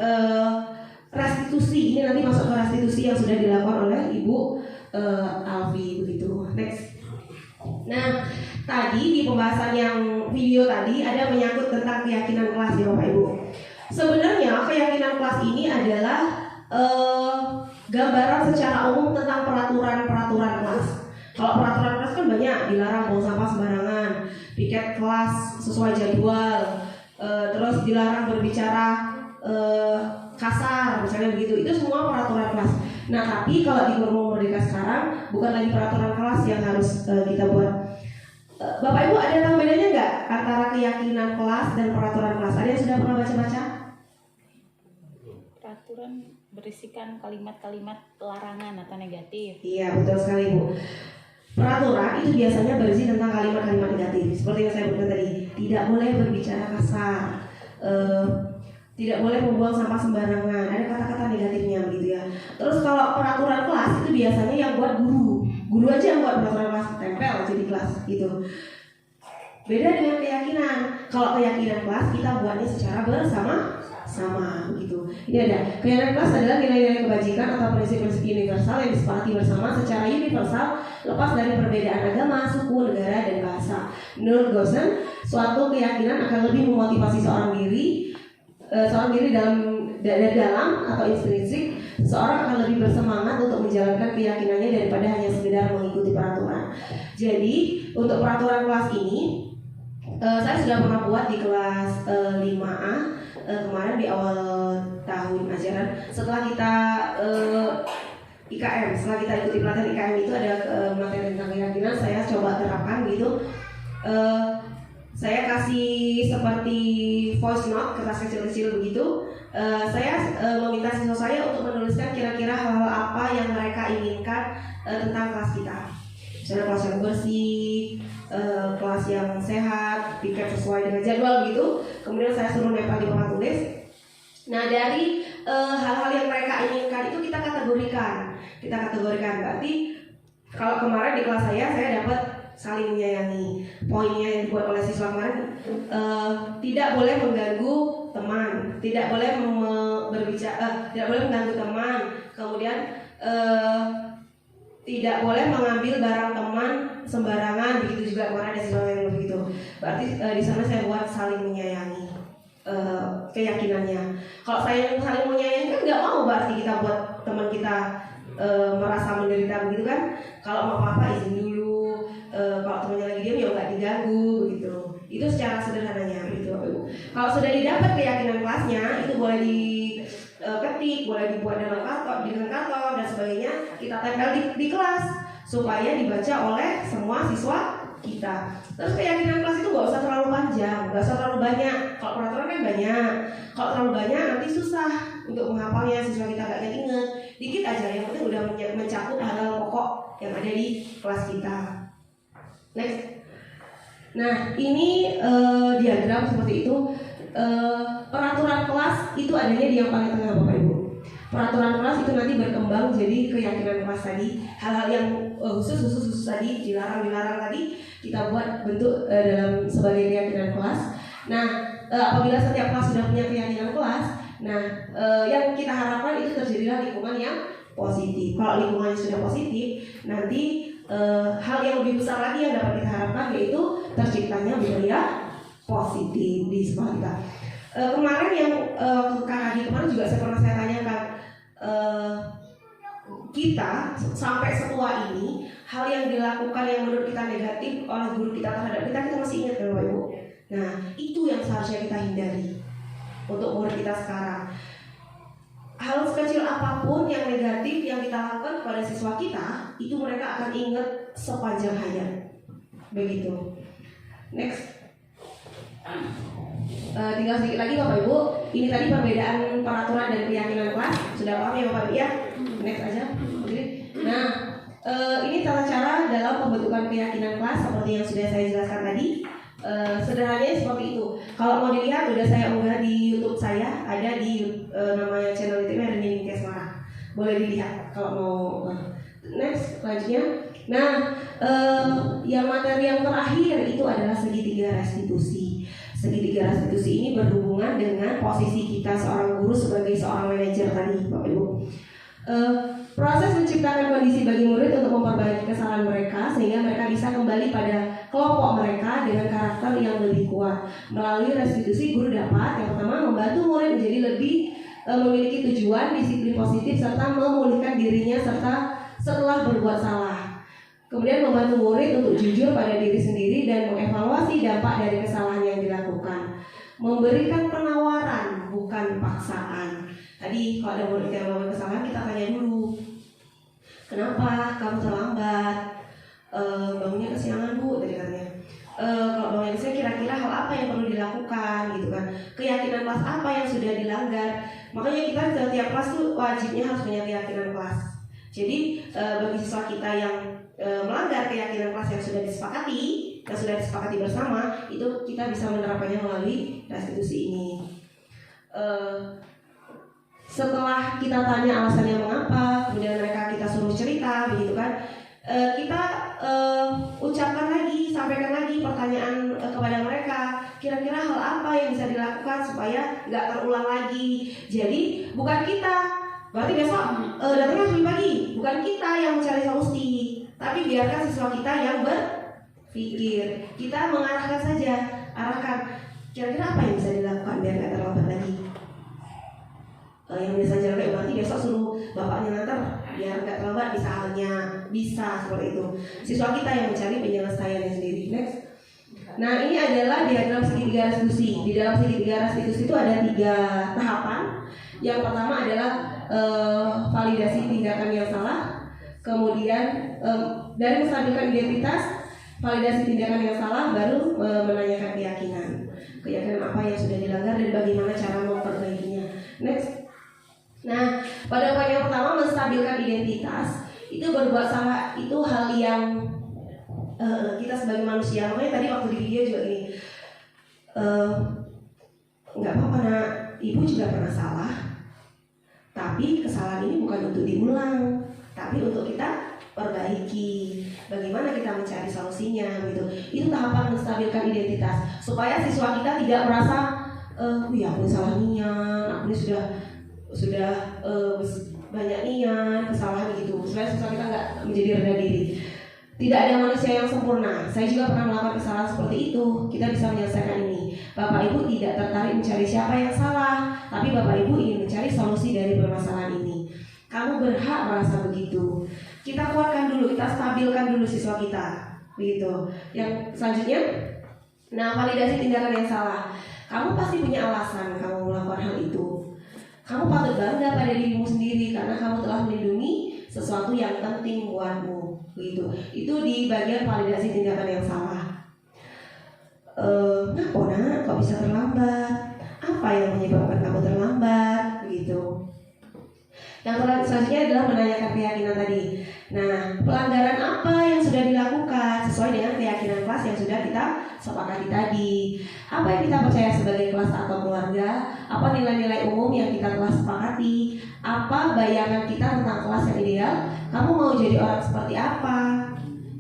restitusi ini nanti masuk ke restitusi yang sudah dilakukan oleh Ibu Alfi begitu. Next. Nah, tadi di pembahasan yang video tadi ada menyangkut tentang keyakinan kelas ya Bapak Ibu. Sebenarnya keyakinan kelas ini adalah gambaran secara umum tentang peraturan kelas. Kalau peraturan kelas kan banyak, dilarang buang sampah sembarangan, piket kelas sesuai jadwal, terus dilarang berbicara kasar, misalnya begitu. Itu semua peraturan kelas. Nah, tapi kalau di Guru Merdeka sekarang bukan lagi peraturan kelas yang harus kita buat. Bapak Ibu ada tahu bedanya nggak antara keyakinan kelas dan peraturan kelas? Ada yang sudah pernah baca-baca? Peraturan berisikan kalimat-kalimat larangan atau negatif. Iya, betul sekali Bu. Peraturan itu biasanya berisi tentang kalimat-kalimat negatif. Seperti yang saya sebutkan tadi, tidak boleh berbicara kasar, tidak boleh membuang sampah sembarangan. Ada kata-kata negatifnya begitu ya. Terus kalau peraturan kelas itu biasanya yang buat guru aja yang buat peraturan kelas, tempel jadi kelas gitu. Beda dengan keyakinan. Kalau keyakinan kelas kita buatnya secara bersama-sama begitu. Ini ada keyakinan kelas adalah nilai-nilai kebajikan atau prinsip-prinsip universal yang disepakati bersama secara universal lepas dari perbedaan agama, suku, negara, dan bahasa. Menurut Gosen, suatu keyakinan akan lebih memotivasi seorang diri dalam atau intrinsik. Seorang akan lebih bersemangat untuk menjalankan keyakinannya daripada hanya sekedar mengikuti peraturan. Jadi untuk peraturan kelas ini saya sudah pernah buat di kelas 5A kemarin di awal tahun ajaran. Setelah kita IKM, setelah kita ikuti pelatihan IKM itu ada materi tentang keyakinan, saya coba terapkan gitu. Saya kasih seperti voice note, kertas kecil-kecil begitu. Saya meminta siswa saya untuk menuliskan kira-kira hal-hal apa yang mereka inginkan tentang kelas kita. Misalnya kelas yang bersih, kelas yang sehat, piket sesuai dengan jadwal gitu. Kemudian saya suruh nempel di papan tulis. Nah dari hal-hal yang mereka inginkan itu kita kategorikan. Berarti kalau kemarin di kelas saya dapat saling menyayangi. Poinnya yang dibuat oleh siswa kemarin, tidak boleh mengganggu teman, tidak boleh tidak boleh mengganggu teman. Kemudian tidak boleh mengambil barang teman sembarangan. Begitu juga kemarin ada siswa yang begitu. Berarti di sana saya buat saling menyayangi keyakinannya. Kalau saya saling menyayangi kan nggak mau berarti kita buat teman kita merasa menderita begitu kan. Kalau mau apa-apa izin dulu. Kalau temannya lagi diam ya nggak diganggu begitu. Itu secara sederhananya gitu. Kalau sudah didapat keyakinan kelasnya itu boleh diketik, boleh dibuat dalam karton dan sebagainya, kita tempel di kelas supaya dibaca oleh semua siswa kita. Terus keyakinan kelas itu nggak usah terlalu panjang, nggak usah terlalu banyak. Kalau peraturan kan banyak, kalau terlalu banyak nanti susah untuk menghafalnya, siswa kita nggak ingat. Dikit aja, yang penting udah mencakup hal-hal pokok yang ada di kelas kita. Next. Nah ini diagram seperti itu. Peraturan kelas itu adanya di yang paling tengah Bapak Ibu. Peraturan kelas itu nanti berkembang jadi keyakinan kelas tadi. Hal-hal yang khusus tadi, dilarang tadi kita buat bentuk dalam sebagai keyakinan kelas. Nah apabila setiap kelas sudah punya keyakinan kelas, nah yang kita harapkan itu terjadilah lingkungan yang positif. Kalau lingkungannya sudah positif, nanti hal yang lebih besar lagi yang dapat kita harapkan yaitu terciptanya budaya positif di sekolah kita. Kemarin yang waktu kemarin juga saya tanyakan, kita sampai setua ini hal yang dilakukan yang menurut kita negatif oleh guru kita terhadap kita masih ingat kan Bapak Ibu? Nah itu yang seharusnya kita hindari untuk murid kita sekarang. Hal sekecil apapun yang negatif yang kita lakukan kepada siswa kita, itu mereka akan ingat sepanjang hayat. Begitu. Next. Tinggal sedikit lagi Bapak Ibu. Ini tadi perbedaan peraturan dan keyakinan kelas. Sudah paham ya Bapak Ibu ya? Next aja. Nah, ini tata cara dalam pembentukan keyakinan kelas seperti yang sudah saya jelaskan tadi. Sederhananya seperti itu. Kalau mau dilihat udah saya unggah di YouTube saya, ada di namanya channel YouTube ada Nining Kesmara. Boleh dilihat kalau mau. Next selanjutnya. Nah, yang materi yang terakhir itu adalah segitiga restitusi. Segitiga restitusi ini berhubungan dengan posisi kita seorang guru sebagai seorang manajer tadi, Bapak Ibu. Proses menciptakan kondisi bagi murid untuk memperbaiki kesalahan mereka sehingga mereka bisa kembali pada kelompok mereka dengan karakter yang lebih kuat. Melalui restitusi guru dapat yang pertama membantu murid menjadi lebih memiliki tujuan, disiplin positif serta memulihkan dirinya serta setelah berbuat salah. Kemudian membantu murid untuk jujur pada diri sendiri dan mengevaluasi dampak dari kesalahan yang dilakukan. Memberikan penawaran, bukan paksaan. Tadi kalau ada murid yang melakukan kesalahan, kita tanya dulu, kenapa kamu terlambat? Bangunnya kesiangan bu, tadi katanya. Kalau bangunnya kesiangan, kira-kira hal apa yang perlu dilakukan, gitu kan? Keyakinan kelas apa yang sudah dilanggar? Makanya kita setiap kelas tuh wajibnya harus punya keyakinan kelas. Jadi bagi siswa kita yang melanggar keyakinan kelas yang sudah disepakati bersama, itu kita bisa menerapkannya melalui restitusi ini. Setelah kita tanya alasannya mengapa, kemudian mereka kita suruh cerita, begitu kan? Kita ucapkan lagi, sampaikan lagi pertanyaan kepada mereka. Kira-kira hal apa yang bisa dilakukan supaya nggak terulang lagi? Jadi bukan kita, berarti besok datangnya lebih pagi. Bukan kita yang mencari solusi, tapi biarkan siswa kita yang berpikir. Kita mengarahkan saja, arahkan. Kira-kira apa yang bisa dilakukan biar nggak terlambat lagi? Yang biasa jalan berarti besok suruh bapaknya nganter biar nggak terlambat, bisa seperti itu. Siswa kita yang mencari penyelesaiannya sendiri. Next. Nah, ini adalah diagram segitiga restitusi. Di dalam segitiga restitusi itu ada 3 tahapan. Yang pertama adalah validasi tindakan yang salah. Kemudian dari menstabilkan identitas, validasi tindakan yang salah, baru menanyakan keyakinan apa yang sudah dilanggar dan bagaimana cara memperbaikinya. Next. Nah, pada poin yang pertama, menstabilkan identitas, itu berbuat salah itu hal yang kita sebagai manusia. Makanya tadi waktu di video juga gini, nggak apa-apa nak, ibu juga pernah salah, tapi kesalahan ini bukan untuk diulang, tapi untuk kita perbaiki. Bagaimana kita mencari solusinya gitu. Itu tahapan menstabilkan identitas supaya siswa kita tidak merasa ya aku salah niat, aku ini sudah banyak niat kesalahan gitu. Supaya siswa kita nggak menjadi rendah diri. Tidak ada manusia yang sempurna. Saya juga pernah melakukan kesalahan seperti itu. Kita bisa menyelesaikan ini. Bapak Ibu tidak tertarik mencari siapa yang salah, tapi Bapak Ibu ingin mencari solusi dari permasalahan ini. Kamu berhak merasa begitu. Kita kuatkan dulu, kita stabilkan dulu siswa kita, begitu. Yang selanjutnya, nah validasi tindakan yang salah. Kamu pasti punya alasan kamu melakukan hal itu. Kamu patut bangga pada dirimu sendiri karena kamu telah melindungi sesuatu yang penting buatmu, begitu. Itu di bagian validasi tindakan yang salah. Nak, kok bisa terlambat? Apa yang menyebabkan kamu terlambat? Begitu. Yang selanjutnya adalah menanyakan keyakinan tadi. Nah, pelanggaran apa yang sudah dilakukan sesuai dengan keyakinan kelas yang sudah kita sepakati tadi? Apa yang kita percaya sebagai kelas atau keluarga? Apa nilai-nilai umum yang kita telah sepakati? Apa bayangan kita tentang kelas yang ideal? Kamu mau jadi orang seperti apa?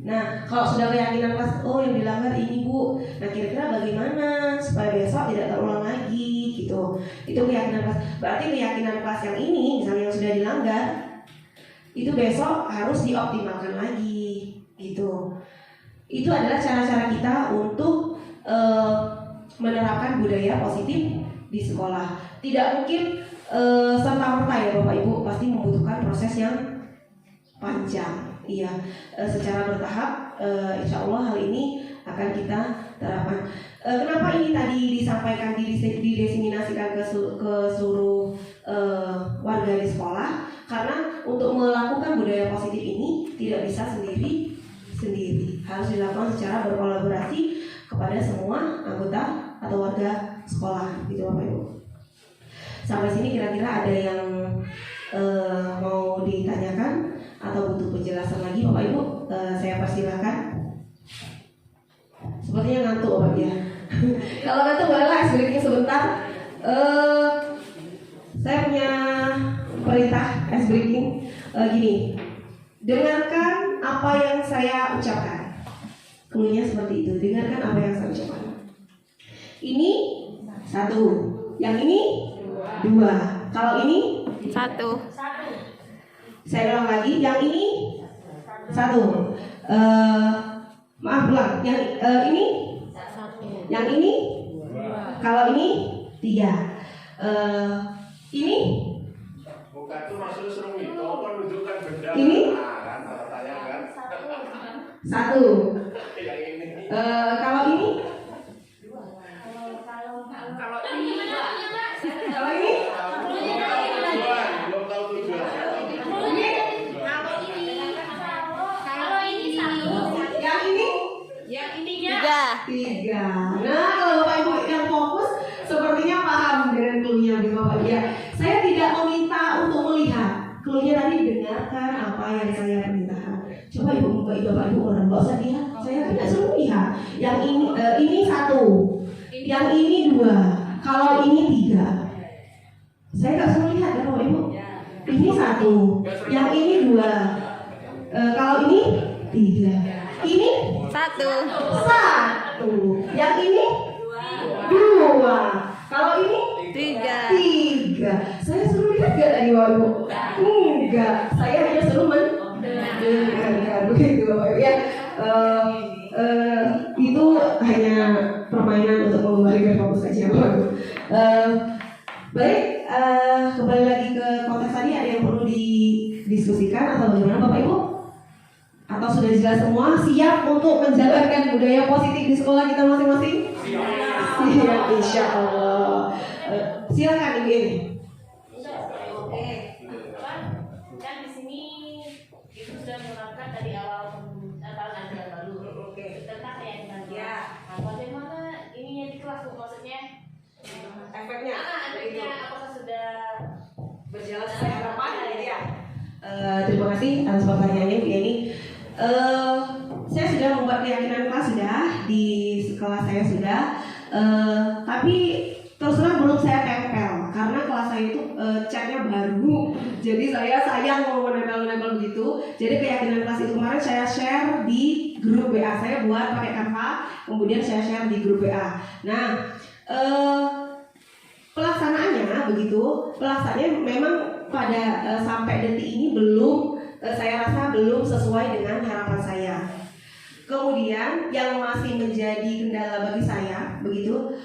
Nah, kalau sudah keyakinan kelas, oh yang dilanggar ini bu, nah kira-kira bagaimana supaya besok tidak terulang lagi gitu. Itu keyakinan kelas. Berarti keyakinan kelas yang ini, misalnya yang sudah dilanggar, itu besok harus dioptimalkan lagi gitu. Itu adalah cara-cara kita untuk menerapkan budaya positif di sekolah. Tidak mungkin serta-merta ya Bapak Ibu, pasti membutuhkan proses yang panjang. Iya, secara bertahap, insya Allah hal ini akan kita terapkan. Kenapa ini tadi disampaikan, didiseminasikan ke seluruh warga di sekolah? Karena untuk melakukan budaya positif ini tidak bisa sendiri, harus dilakukan secara berkolaborasi kepada semua anggota atau warga sekolah, gitu Bapak Ibu. Sampai sini kira-kira ada yang mau ditanyakan atau butuh penjelasan lagi Bapak Ibu? Saya persilahkan. Sepertinya ngantuk Bapak ya. Kalau ngantuk bolehlah ice breaking sebentar. Saya punya perintah ice breaking gini. Dengarkan apa yang saya ucapkan. Cluenya seperti itu. Dengarkan apa yang saya ucapkan. Ini 1, yang ini 2. Kalau ini 1. Saya ulang lagi, yang ini 1. Maaf ulang, yang ini 1. Yang ini 2. Kalau ini 3. Ini bukan tuh maksudnya suruh itu menunjukkan benda. Ini kan tanya kan. 1. Kalau ini? Kalau ini? Belum tahu tujuan. Yang ini? Yang ini 3. Nah, kalau Bapak Ibu yang fokus sepertinya paham dengan clue-nya gitu Bapak. Ya, saya tidak meminta untuk melihat. Clue-nya tadi dengarkan apa yang saya perintahkan. Coba Ibu Bapak Ibu orang nggak usah lihat. Saya kan tidak suruh lihat. Yang ini 1. Yang ini 2. Kalau ini 3. Saya nggak suruh lihat ya Bapak Ibu. Ini 1. Yang ini 2. Kalau ini 3. Ini 1. Yang ini 2. Kalau ini 3. Saya suruh lihat gak tadi Bapak Ibu? Enggak. Saya hanya suruh mendengarkan begitu Bapak Ibu ya. Itu hanya permainan untuk mengembalikan fokus aja Bapak Ibu. Baik, kembali lagi ke konteks tadi, ada yang perlu didiskusikan atau bagaimana Bapak Ibu? Atau sudah jelas semua, siap untuk menjalankan budaya positif di sekolah kita masing-masing? Siap, insya Allah. Silakan Ibu ini. Oke. Kan di sini itu sudah menerapkan dari awal tahun ajaran baru. Oke. Tentang keyakinan. Ya. Nah, bagaimana ininya di kelas Bu, maksudnya? Efeknya? Efeknya apakah sudah berjalan sesuai harapan gitu ya? Terima kasih atas pertanyaannya Bu Yeni. Saya sudah membuat keyakinan kelas sudah di sekolah saya sudah, tapi terus terang belum saya tempel karena kelas saya itu catnya baru, jadi saya sayang mau menempel begitu. Jadi keyakinan kelas itu kemarin saya share di grup WA saya, buat pakai Canva, kemudian saya share di grup WA. Nah, pelaksanaannya begitu, pelaksanaannya memang pada sampai detik ini belum, saya rasa belum sesuai dengan harapan saya. Kemudian yang masih menjadi kendala bagi saya begitu,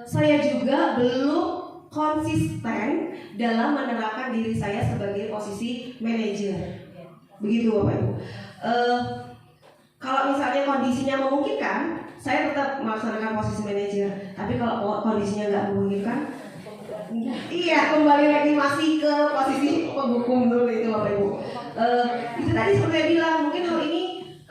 saya juga belum konsisten dalam menerapkan diri saya sebagai posisi manajer. Begitu Bapak Ibu. Kalau misalnya kondisinya memungkinkan, saya tetap melaksanakan posisi manajer. Tapi kalau kondisinya nggak memungkinkan, iya, kembali lagi masih ke posisi penghukum dulu itu Bapak Ibu. Itu tadi seperti saya bilang, mungkin hal ini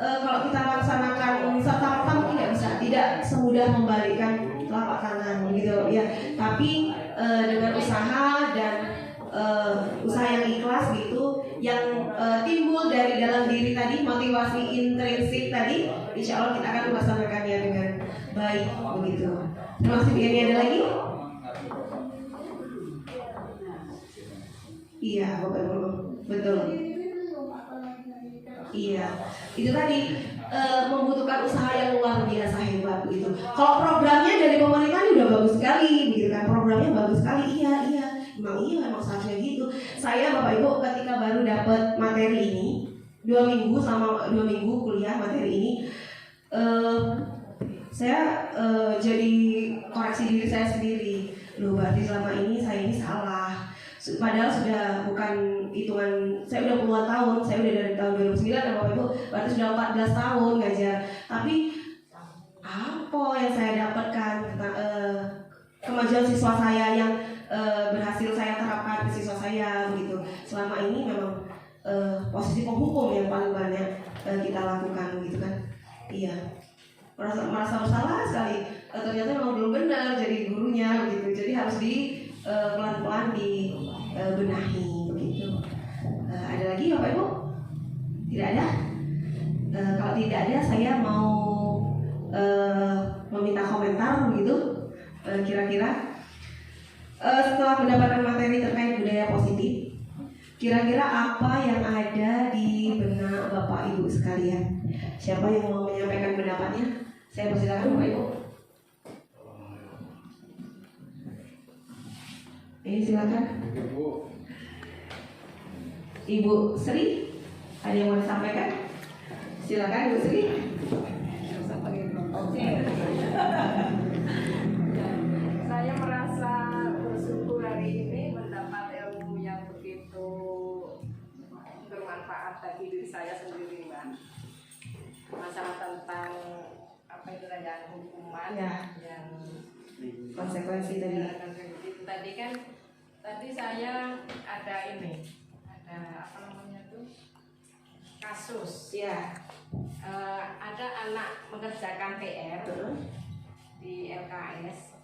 kalau kita laksanakan serta-merta mungkin tidak semudah membalikkan telapak tangan gitu ya. Tapi dengan usaha dan usaha yang ikhlas gitu, yang timbul dari dalam diri tadi, motivasi intrinsik tadi, insya Allah kita akan melaksanakannya dengan baik begitu. Terima kasih. Ini ada lagi? Iya, Bapak Ibu, betul. Iya, itu tadi membutuhkan usaha yang luar biasa hebat begitu. Kalau programnya dari pemerintah udah bagus sekali, begitu kan? Programnya bagus sekali, iya, emang seharusnya gitu. Saya Bapak Ibu ketika baru dapat materi ini, 2 minggu selama 2 minggu kuliah materi ini, saya jadi koreksi diri saya sendiri. Loh, berarti selama ini saya ini salah. Padahal sudah bukan hitungan, saya udah puluhan tahun, saya udah dari tahun 2009 ya Bapak Ibu, berarti sudah 14 tahun ngajar. Tapi apa yang saya dapatkan, kemajuan siswa saya yang berhasil saya terapkan ke siswa saya begitu. Selama ini memang posisi penghukum yang paling banyak kita lakukan gitu kan. Iya, merasa bersalah sekali. Ternyata memang belum benar jadi gurunya begitu. Jadi harus pelan-pelan dibenahi begitu. Ada lagi Bapak Ibu? Tidak ada? Kalau tidak ada, saya mau meminta komentar begitu. Kira-kira setelah mendapatkan materi terkait budaya positif, kira-kira apa yang ada di benak Bapak Ibu sekalian? Siapa yang mau menyampaikan pendapatnya? Saya persilakan Bapak Ibu. Silakan. Ibu Sri, ada yang mau disampaikan? Silakan Ibu Sri. Saya merasa bersyukur hari ini mendapat ilmu yang begitu bermanfaat bagi diri saya sendiri, Mbak. hukuman Ya. yang Konsekuensi tadi. Itu tadi kan, tadi saya ada apa namanya tuh, kasus. Ya. Ada anak mengerjakan PR di LKS.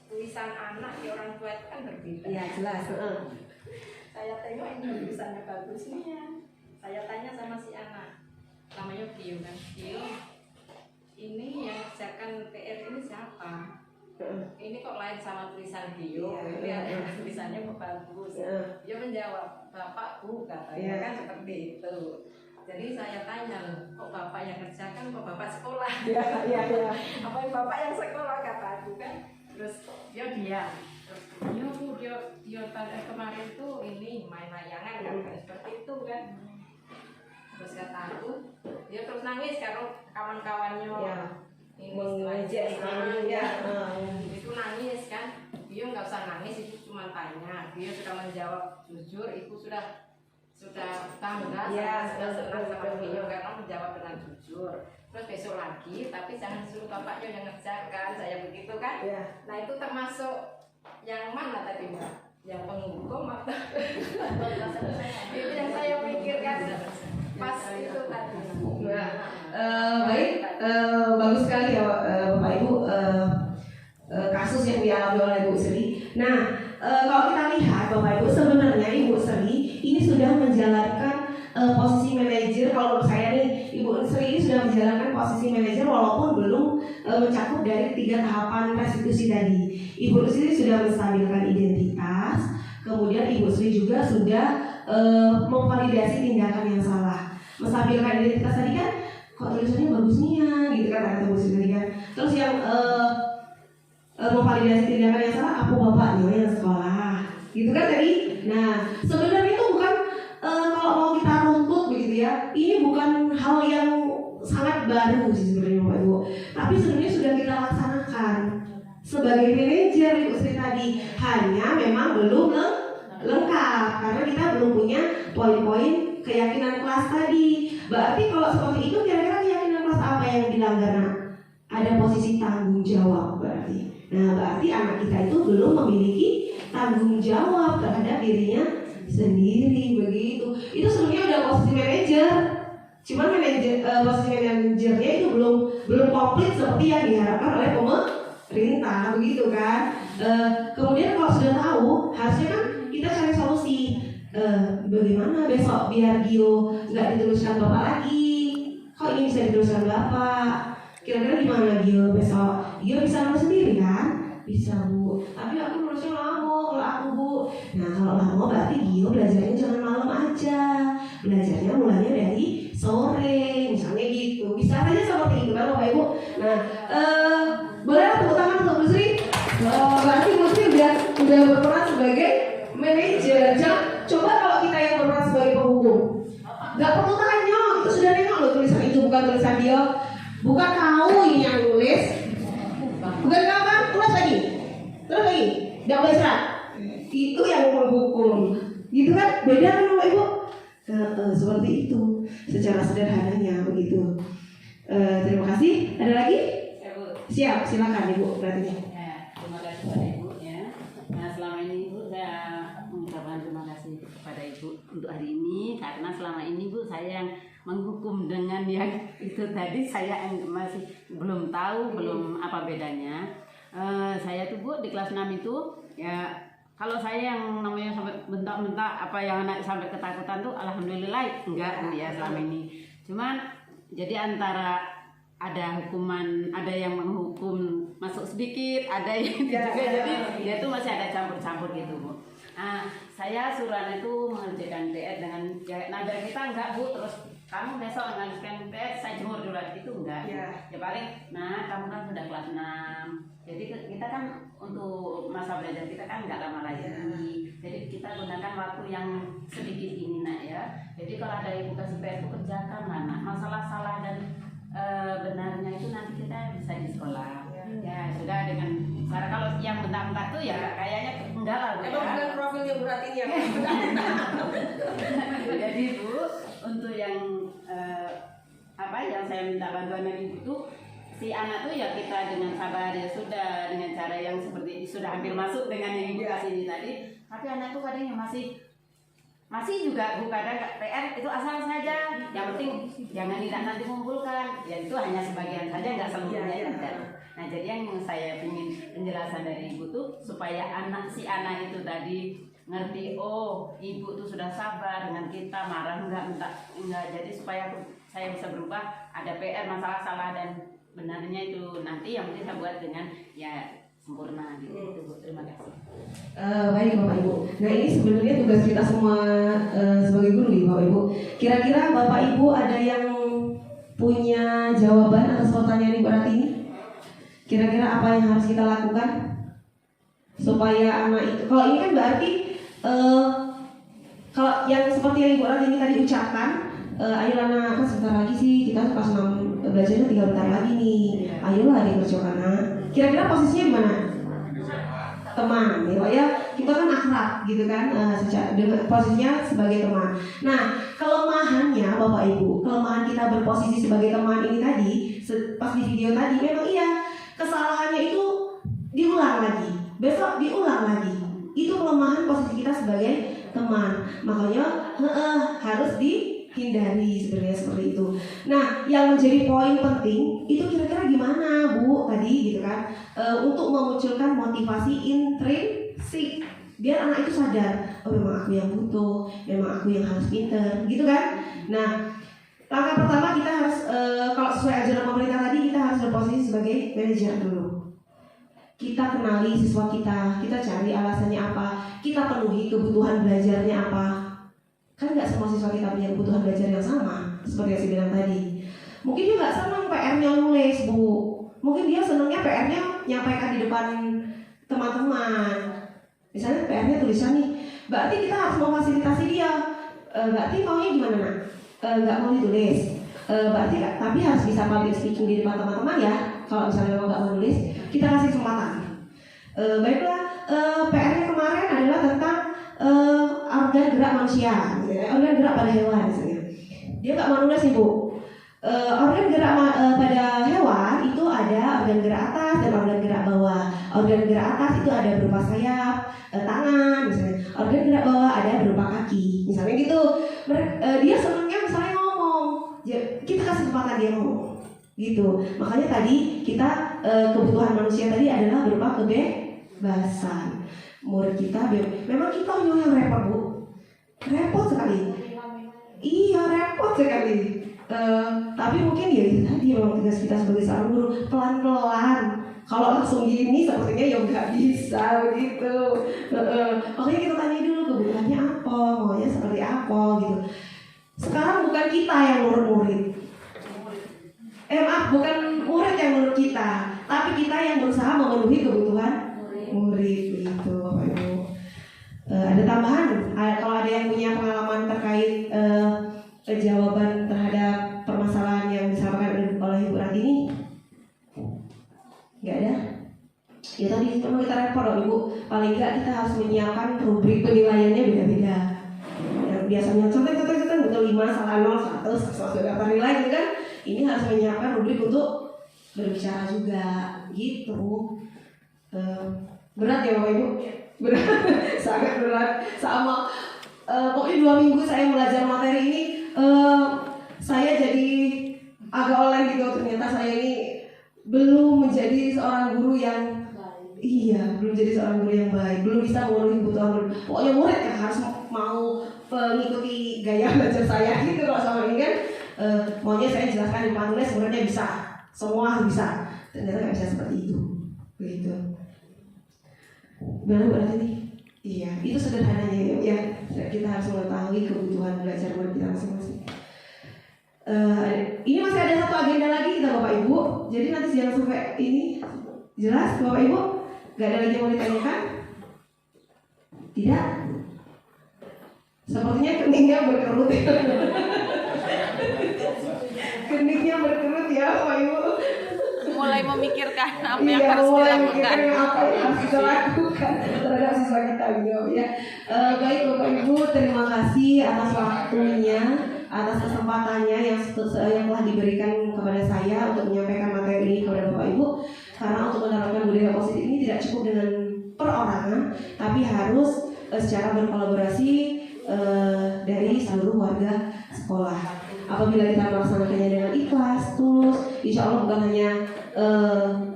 Tulisan anak di orang tua itu kan berbeda. Iya, jelas. Saya tengok ini tulisannya bagus nih ya. Saya tanya sama si anak, namanya Gio kan. Gio, ini yang kerjakan PR ini siapa? Ini kok lain sama tulisan Gio? Ini tulisannya bagus. Dia menjawab, bapak bu katanya kan seperti itu. Jadi saya tanya, kok bapak yang kerjakan, kok bapak sekolah? Iya. Apa yang bapak yang sekolah kata aku kan? Terus dia diam. Dia kemarin tuh ini main layangan kan, seperti itu kan. Terus kata aku, dia terus nangis karena kawan-kawannya ini itu nangis kan. Dia nggak usah nangis, itu cuma tanya. Dia sudah menjawab jujur, itu sudah bangga, sudah senang sama beliau karena menjawab dengan jujur. Terus besok lagi, tapi jangan suruh bapaknya yang ngerjakan, saya begitu kan. Nah itu termasuk yang mana tadi Mbak? Yang penghukum atau itu yang saya pikirkan pas itu tadi. Baik, bagus sekali ya Bapak Ibu, kasus yang dialami oleh Ibu Sri. Nah, kalau kita lihat Bapak Ibu, sebenarnya Ibu Sri ini sudah menjalankan posisi manajer. Kalau menurut saya nih, Ibu Sri ini sudah menjalankan posisi manajer walaupun belum mencakup dari 3 tahapan restitusi tadi. Ibu Sri sudah menstabilkan identitas, kemudian Ibu Sri juga sudah memvalidasi tindakan yang salah. Menstabilkan identitas tadi kan, kok tulisannya bagus nih ya, gitu kan kata Ibu Sri tadi kan. Terus yang memvalidasi tindakan yang salah, aku bapaknya yang sekolah, gitu kan tadi. Nah, sebenarnya itu bukan kalau mau kita runtut begitu ya, ini bukan hal yang sangat baru sih sebenarnya Bapak Ibu. Tapi sebenarnya sudah kita laksanakan sebagai manajer Ibu Sri tadi, hanya memang belum lengkap karena kita belum punya poin-poin keyakinan kelas tadi. Berarti kalau seperti itu kira-kira keyakinan kelas apa yang dilanggar? Nah, ada posisi tanggung jawab berarti. Nah, berarti anak kita itu belum memiliki tanggung jawab terhadap dirinya sendiri begitu. Itu sebenarnya udah posisi manajer. Cuman posisi manajernya itu belum komplit seperti yang diharapkan oleh pemerintah begitu kan. Kemudian kalau sudah tahu, harusnya kan kita cari solusi. Bagaimana besok biar Gio nggak dituliskan bapak lagi? Kok ini bisa dituliskan bapak? Kira-kira gimana Gio besok? Gio bisa nulis sendiri kan? Bisa Bu. Tapi aku nulisnya lama kalau aku Bu. Nah kalau lama berarti Gio belajarnya jangan malam aja. Belajarnya mulainya dari sore, misalnya gitu. Bisa saja seperti itu kan Bapak Ibu. Nah, boleh tepuk tangan untuk Bu Sri. Berarti Bu Sri udah berperan sebagai manajer. Coba kalau kita yang berperan sebagai penghukum, nggak perlu tanya, itu sudah nengok loh tulisan itu bukan tulisan dia. Bukan kau ini yang nulis, bukan kau kan, tulis lagi, nggak boleh serat. Itu yang menghukum, gitu kan? Beda kan Bapak Ibu? Seperti itu, secara sederhananya begitu. Terima kasih. Ada lagi? Siap, silakan Ibu berarti. Terima kasih kepada Ibu ya. Nah selama ini Ibu saya mengucapkan terima kasih kepada Ibu untuk hari ini karena selama ini Bu saya yang menghukum dengan yang itu tadi saya masih belum tahu belum apa bedanya. Saya tuh Bu di kelas 6 itu ya kalau saya yang namanya sampai bentak-bentak apa yang anak sampai ketakutan tuh alhamdulillah enggak Bu ya selama ini. Cuman jadi antara ada hukuman, ada yang menghukum masuk sedikit, ada yang juga jadi dia tuh masih ada campur-campur gitu Bu. Saya suruhan itu mengerjakan PR dengan nada kita enggak Bu, terus kamu besok mengajukan PR saya jemur dulu itu enggak. Ya paling, nah kamu kan sudah kelas 6, jadi kita kan untuk masa belajar kita kan enggak lama lagi. Jadi kita gunakan waktu yang sedikit ini nak ya. Jadi kalau ada ibu kasih PR itu kerjakan lah nak. Masalah salah dan benarnya itu nanti kita bisa di sekolah. Ya sudah dengan cara kalau yang bentak-bentak tuh ya kayaknya enggak lah. Emang bukan profilnya berat ini ya. Jadi Bu untuk yang apa yang saya minta bantuan dari Ibu tuh si anak tuh ya kita dengan sabar ya sudah, dengan cara yang seperti sudah hampir masuk dengan yang ibu kasih ini tadi, tapi anak tuh kadang yang masih juga bukan ada PR itu asal saja, yang penting jangan tidak nanti mengumpulkan, ya itu hanya sebagian saja, nggak seluruhnya tidak. Nah jadi yang saya ingin penjelasan dari ibu tuh supaya si anak itu tadi ngerti, oh ibu tuh sudah sabar dengan kita, marah enggak, jadi supaya saya bisa berubah, ada PR masalah salah dan benarnya itu nanti yang penting saya buat dengan ya sempurna gitu. Bu. Terima kasih. Baik Bapak Ibu. Nah ini sebenarnya tugas kita semua sebagai guru nih Bapak Ibu. Kira-kira Bapak Ibu ada yang punya jawaban atas pertanyaan Ibu Rati ini? Kira-kira apa yang harus kita lakukan supaya anak itu? Kalau ini kan berarti kalau yang seperti yang Ibu Rati ini tadi ucapkan, ayo anak kan sebentar lagi sih kita pas belajarnya 3 bentar lagi nih. Ayolah adik kerjakan anak. Kira-kira posisinya di mana? Teman, ya Pak ya. Kita kan akrab gitu kan, dengan posisinya sebagai teman. Nah, kelemahannya Bapak Ibu, kelemahan kita berposisi sebagai teman ini tadi, pas di video tadi memang iya, kesalahannya itu diulang lagi, besok diulang lagi. Itu kelemahan posisi kita sebagai teman. Makanya harus dihindari sebenarnya seperti itu. Nah, yang menjadi poin penting itu kira-kira gimana Bu tadi gitu kan, untuk memunculkan motivasi intrinsik biar anak itu sadar, oh memang aku yang butuh, memang aku yang harus pinter gitu kan. Nah, langkah pertama kita harus kalau sesuai ajaran pemerintah tadi, kita harus berposisi sebagai manajer dulu. Kita kenali siswa kita cari alasannya apa, kita penuhi kebutuhan belajarnya apa. Kan nggak semua siswa kita punya kebutuhan belajar yang sama, seperti yang saya bilang tadi. Mungkin dia nggak senang PR-nya nulis Bu, mungkin dia senangnya PR-nya nyampaikan di depan teman-teman. Misalnya PR-nya tulisan nih, berarti kita harus memfasilitasi dia. Berarti maunya gimana nak? Nggak mau ditulis. Berarti tapi harus bisa public speaking di depan teman-teman ya. Kalau misalnya memang nggak mau nulis, kita kasih kesempatan. Baiklah, PR-nya kemarin adalah tentang organ gerak manusia, organ gerak pada hewan misalnya. Dia nggak mau nulis nih Bu. Organ gerak pada hewan itu ada organ gerak atas dan organ gerak bawah. Organ gerak atas itu ada berupa sayap, tangan misalnya. Organ gerak bawah ada berupa kaki, misalnya gitu. Dia senangnya misalnya ngomong, kita kasih kesempatan dia ngomong, gitu. Makanya tadi kita kebutuhan manusia tadi adalah berupa kebebasan. Murid kita memang kita yang repot Bu, repot sekali. Iya repot sekali. Tapi mungkin ya itu tadi memang tugas kita sebagai seorang guru, pelan-pelan. Kalau langsung gini sepertinya ya nggak bisa begitu. Makanya kita tanya dulu kebutuhannya apa, maunya seperti apa gitu. Sekarang bukan kita yang nurut murid. Bukan murid yang nurut kita, tapi kita yang berusaha memenuhi kebutuhan murid gitu Bapak Ibu. Ada tambahan? Kalau ada yang punya pengalaman terkait jawaban terhadap permasalahan yang disampaikan oleh Ibu Rati ini? Nggak ada? Ya tadi memang kita repot loh Ibu. Paling nggak kita harus menyiapkan rubrik penilaiannya beda-beda. Yang biasanya contoh-contoh betul 5, salah 0, 100, sesuatu daftar nilai gitu kan. Ini harus menyiapkan rubrik untuk berbicara juga gitu. Berat ya Bapak Ibu? Berat, sangat berat. Sama pokoknya 2 minggu saya belajar materi ini, saya jadi agak oleng gitu. Ternyata saya ini belum menjadi seorang guru yang belum jadi seorang guru yang baik, belum bisa memenuhi kebutuhan murid. Pokoknya murid yang harus mau mengikuti gaya belajar saya gitu. Kalau sama ini kan maunya saya jelaskan di depan tulis, muridnya bisa, semua bisa. Ternyata nggak bisa seperti itu, begitu. Benar berarti nih? Iya, itu sederhananya ya. Kita harus mengetahui kebutuhan belajar murid kita masing-masing. Ini masih ada satu agenda lagi kita Bapak Ibu. Jadi nanti jangan sampai ini jelas Bapak Ibu. Gak ada lagi yang mau ditanyakan? Tidak? Sepertinya keningnya berkerut ya. Keningnya berkerut ya Bapak Ibu. Mulai memikirkan apa yang harus dilakukan. Apa yang harus kita lakukan terhadap siswa kita gitu ya. Baik Bapak Ibu, terima kasih atas waktunya. atas kesempatannya yang telah diberikan kepada saya untuk menyampaikan materi ini kepada Bapak Ibu. Karena untuk menerapkan budaya positif ini tidak cukup dengan perorangan, tapi harus secara berkolaborasi dari seluruh warga sekolah. Apabila kita melaksanakannya dengan ikhlas, tulus, insya Allah bukan hanya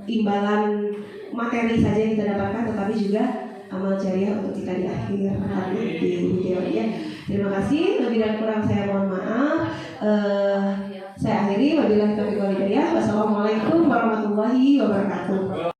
imbalan materi saja yang kita dapatkan, tetapi juga amal jariah untuk kita di akhir hari di video ya. Terima kasih, lebih dan kurang saya mohon maaf. Saya akhiri, wabillahi taufiq wal hidayah. Wassalamualaikum warahmatullahi wabarakatuh.